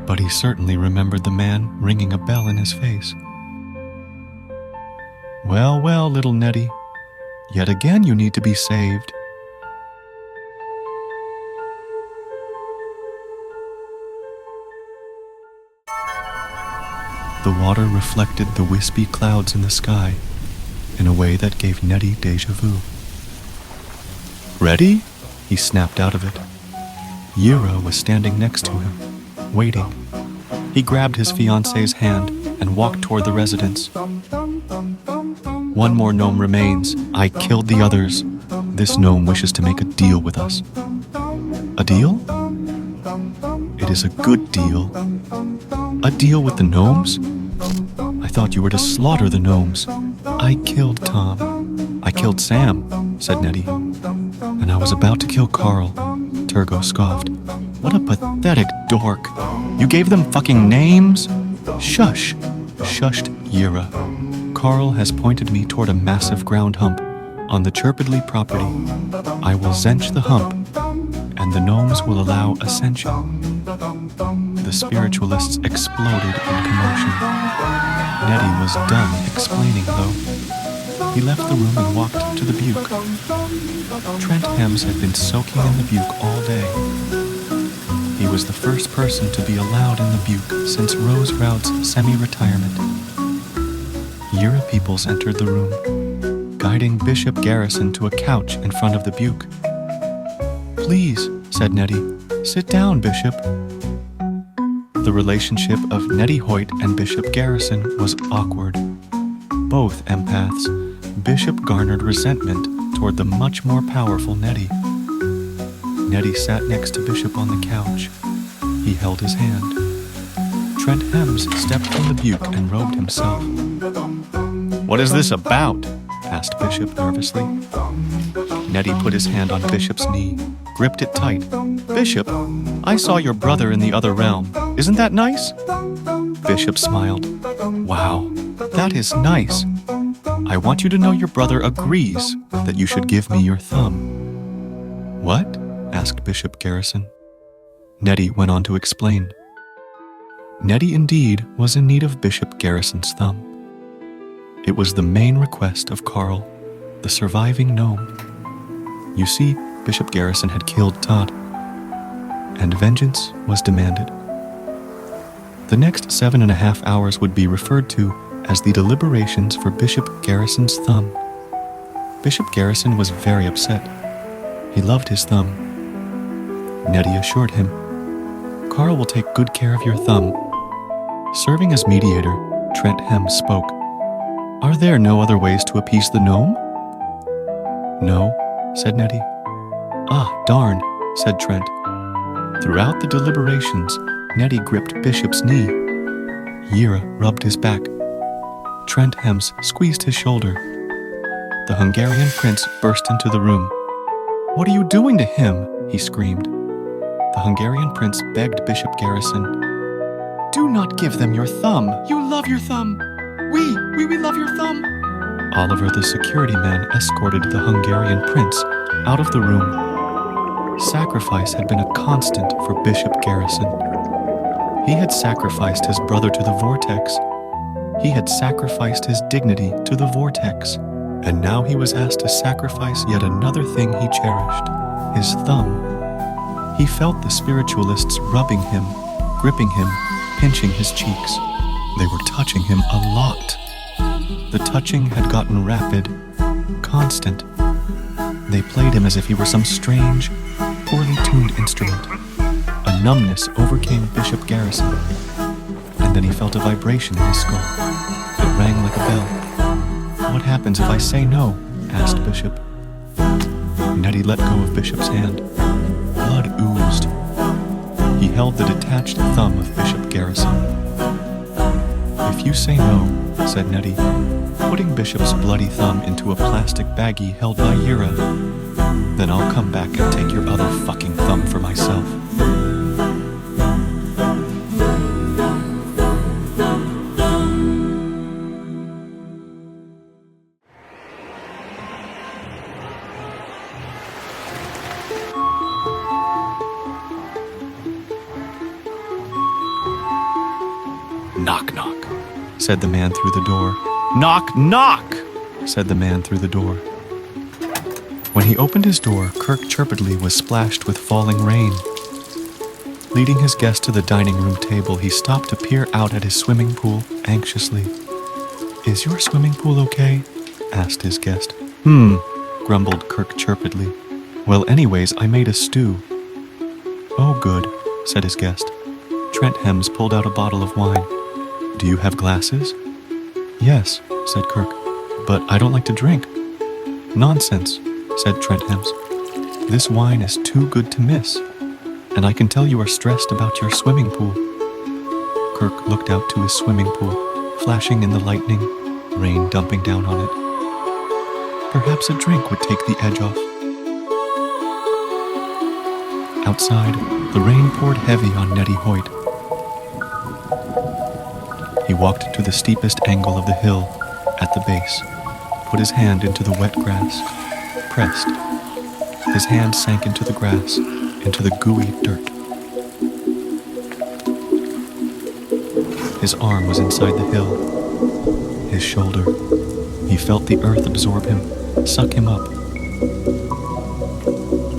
but he certainly remembered the man ringing a bell in his face. "Well, well, little Nettie, yet again you need to be saved." The water reflected the wispy clouds in the sky in a way that gave Nettie déjà vu. "Ready?" he snapped out of it. Yira was standing next to him, waiting. He grabbed his fiancée's hand and walked toward the residence. "One more gnome remains. I killed the others. This gnome wishes to make a deal with us." "A deal?" "It is a good deal." "A deal with the gnomes? I thought you were to slaughter the gnomes." "I killed Tom. I killed Sam," said Nettie. "And I was about to kill Carl," Turgo scoffed. "What a pathetic dork. You gave them fucking names?" "Shush," shushed Yira. "Carl has pointed me toward a massive ground hump on the Chirpidly property. I will zench the hump, and the gnomes will allow ascension." The spiritualists exploded in commotion. Nettie was done explaining, though. He left the room and walked to the buke. Trent Hems had been soaking in the buke all day. He was the first person to be allowed in the buke since Rose Rout's semi-retirement. Yira Peoples entered the room, guiding Bishop Garrison to a couch in front of the buke. "Please," said Nettie, "sit down, Bishop." The relationship of Nettie Hoyt and Bishop Garrison was awkward. Both empaths, Bishop garnered resentment toward the much more powerful Nettie. Nettie sat next to Bishop on the couch. He held his hand. Trent Hems stepped from the butte and robed himself. "What is this about?" asked Bishop nervously. Nettie put his hand on Bishop's knee, gripped it tight. "Bishop, I saw your brother in the other realm. Isn't that nice?" Bishop smiled. "Wow, that is nice. I want you to know your brother agrees that you should give me your thumb." "What?" asked Bishop Garrison. Nettie went on to explain. Nettie indeed was in need of Bishop Garrison's thumb. It was the main request of Carl, the surviving gnome. You see, Bishop Garrison had killed Todd, and vengeance was demanded. The next 7.5 hours would be referred to as the deliberations for Bishop Garrison's thumb. Bishop Garrison was very upset. He loved his thumb. Nettie assured him, "Carl will take good care of your thumb." Serving as mediator, Trent Hems spoke. "Are there no other ways to appease the gnome?" "No," said Nettie. "Ah, darn," said Trent. Throughout the deliberations, Nettie gripped Bishop's knee. Yira rubbed his back. Trent Hems squeezed his shoulder. The Hungarian prince burst into the room. "What are you doing to him?" he screamed. The Hungarian prince begged Bishop Garrison, "Do not give them your thumb. You love your thumb. We love your thumb." Oliver the security man escorted the Hungarian prince out of the room. Sacrifice had been a constant for Bishop Garrison. He had sacrificed his brother to the Vortex. He had sacrificed his dignity to the Vortex. And now he was asked to sacrifice yet another thing he cherished, his thumb. He felt the spiritualists rubbing him, gripping him, pinching his cheeks. They were touching him a lot. The touching had gotten rapid, constant. They played him as if he were some strange, poorly tuned instrument. A numbness overcame Bishop Garrison, and then he felt a vibration in his skull. It rang like a bell. "What happens if I say no?" asked Bishop. Nettie let go of Bishop's hand. Blood oozed. He held the detached thumb of Bishop Garrison. "If you say no," said Nettie, putting Bishop's bloody thumb into a plastic baggie held by Yira, "then I'll come back and take your other fucking thumb for myself." "Knock, knock," said the man through the door. "Knock, knock," said the man through the door. When he opened his door, Kirk Chirpidley was splashed with falling rain. Leading his guest to the dining room table, he stopped to peer out at his swimming pool anxiously. "Is your swimming pool okay?" asked his guest. Grumbled Kirk Chirpidley. "Well, anyways, I made a stew." "Oh, good," said his guest. Trent Hems pulled out a bottle of wine. "Do you have glasses?" "Yes," said Kirk, "but I don't like to drink." "Nonsense," said Trent Hems. "This wine is too good to miss, and I can tell you are stressed about your swimming pool." Kirk looked out to his swimming pool, flashing in the lightning, rain dumping down on it. Perhaps a drink would take the edge off. Outside, the rain poured heavy on Nettie Hoyt. He walked to the steepest angle of the hill, at the base, put his hand into the wet grass, pressed. His hand sank into the grass, into the gooey dirt. His arm was inside the hill, his shoulder. He felt the earth absorb him, suck him up.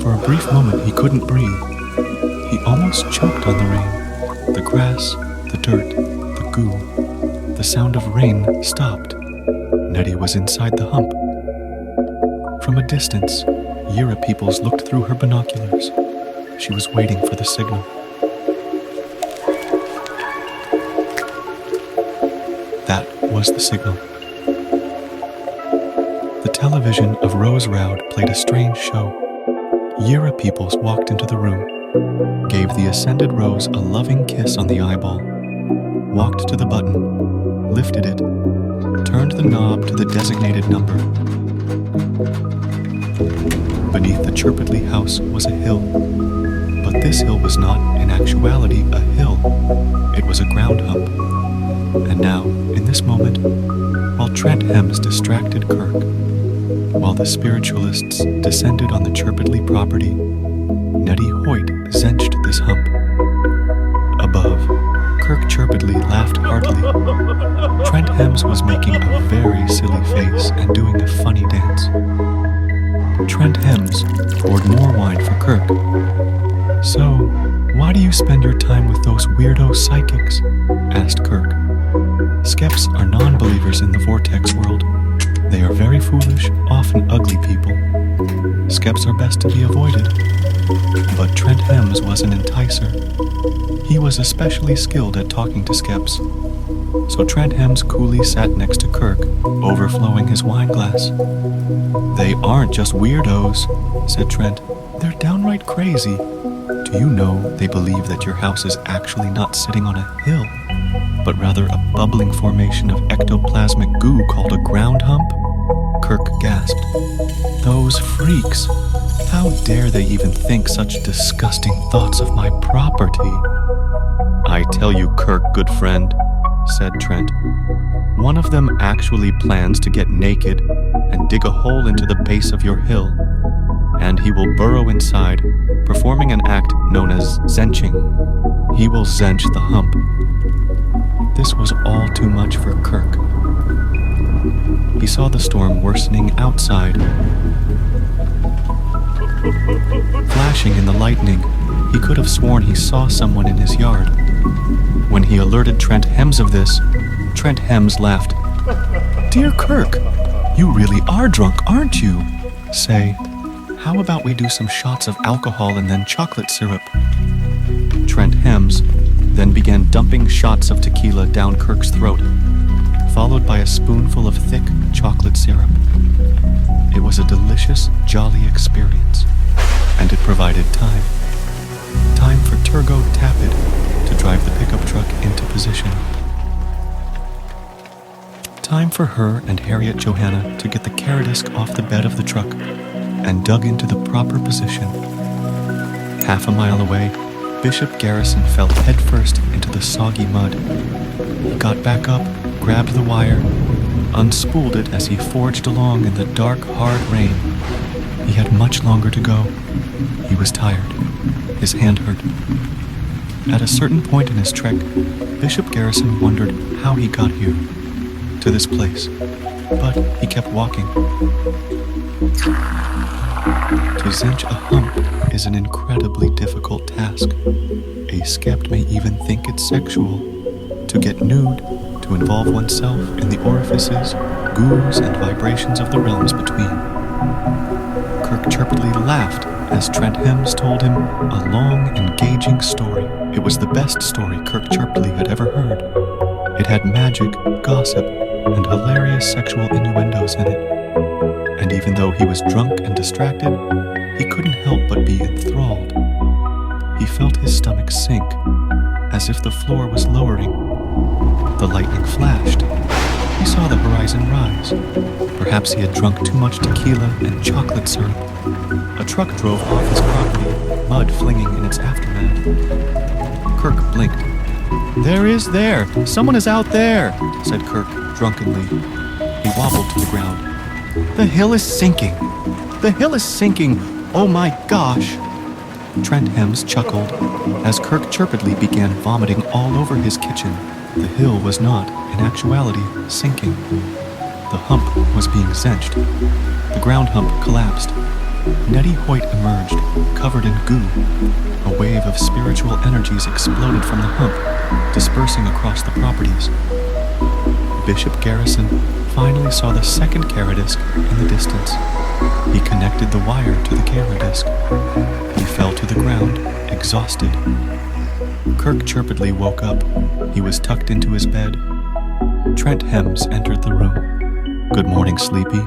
For a brief moment he couldn't breathe. He almost choked on the rain. The grass, the dirt, the goo. The sound of rain stopped. Nettie was inside the hump. From a distance, Yira Peoples looked through her binoculars. She was waiting for the signal. That was the signal. television of Rose Roud played a strange show. Yira Peoples walked into the room, gave the ascended Rose a loving kiss on the eyeball, walked to the button, lifted it, turned the knob to the designated number. Beneath the Chirpidly house was a hill, but this hill was not, in actuality, a hill. It was a ground hump. And now, in this moment, while Trent Hems distracted Kirk, while the spiritualists descended on the Chirpidly property, Nettie Hoyt zenched this hump. Above, Kirk Chirpidly laughed heartily. Trent Hems was making a very silly face and doing a funny dance. Trent Hems poured more wine for Kirk. "So, why do you spend your time with those weirdo psychics?" asked Kirk. Skeps are non-believers in the Vortex world. They are very foolish, often ugly people. Skeps are best to be avoided. But Trent Hems was an enticer. He was especially skilled at talking to Skeps. So Trent Hems coolly sat next to Kirk, overflowing his wine glass. "They aren't just weirdos," said Trent. "They're downright crazy. Do you know they believe that your house is actually not sitting on a hill, but rather a bubbling formation of ectoplasmic goo called a ground hump?" Kirk gasped. "Those freaks! How dare they even think such disgusting thoughts of my property?" "I tell you, Kirk, good friend," said Trent, "one of them actually plans to get naked and dig a hole into the base of your hill, and he will burrow inside, performing an act known as zenching. He will zench the hump." This was all too much for Kirk. He saw the storm worsening outside. Flashing in the lightning, he could have sworn he saw someone in his yard. When he alerted Trent Hems of this, Trent Hems laughed. "Dear Kirk, you really are drunk, aren't you? Say, how about we do some shots of alcohol and then chocolate syrup?" Trent Hems then began dumping shots of tequila down Kirk's throat, followed by a spoonful of thick chocolate syrup. It was a delicious, jolly experience, and it provided time. Time for Turgot Tapid to drive the pickup truck into position. Time for her and Harriet Johanna to get the Caradisc off the bed of the truck and dug into the proper position. Half a mile away, Bishop Garrison fell headfirst into the soggy mud. He got back up, grabbed the wire, unspooled it as he forged along in the dark, hard rain. He had much longer to go. He was tired. His hand hurt. At a certain point in his trek, Bishop Garrison wondered how he got here, to this place, but he kept walking. To zench a hump is an incredibly difficult task. A skept may even think it's sexual. To get nude, to involve oneself in the orifices, goos, and vibrations of the realms between. Kirk Chirpidly laughed as Trent Hems told him a long, engaging story. It was the best story Kirk Chirpidly had ever heard. It had magic, gossip, and hilarious sexual innuendos in it. And even though he was drunk and distracted, he couldn't help but be enthralled. He felt his stomach sink, as if the floor was lowering. The lightning flashed. He saw the horizon rise. Perhaps he had drunk too much tequila and chocolate syrup. A truck drove off his property, mud flinging in its aftermath. Kirk blinked. There! Someone is out there!" said Kirk drunkenly. He wobbled to the ground. "The hill is sinking! The hill is sinking! Oh my gosh!" Trent Hems chuckled as Kirk Chirpidly began vomiting all over his kitchen. The hill was not, in actuality, sinking. The hump was being zenched. The ground hump collapsed. Nettie Hoyt emerged, covered in goo. A wave of spiritual energies exploded from the hump, dispersing across the properties. Bishop Garrison finally saw the second Caradisc in the distance. He connected the wire to the Caradisc. He fell to the ground, exhausted. Kirk Chirpidly woke up. He was tucked into his bed. Trent Hems entered the room. "Good morning, Sleepy,"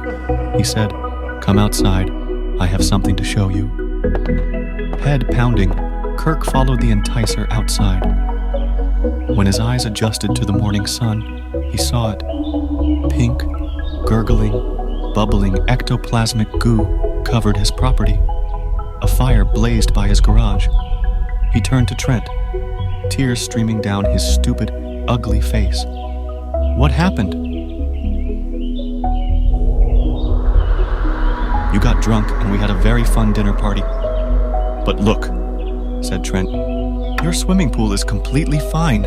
He said, "Come outside. I have something to show you." Head pounding, Kirk followed the enticer outside. When his eyes adjusted to the morning sun, he saw it. Pink, gurgling, bubbling ectoplasmic goo covered his property. A fire blazed by his garage. He turned to Trent, tears streaming down his stupid, ugly face. "What happened?" "You got drunk and we had a very fun dinner party." "But look," said Trent, "your swimming pool is completely fine.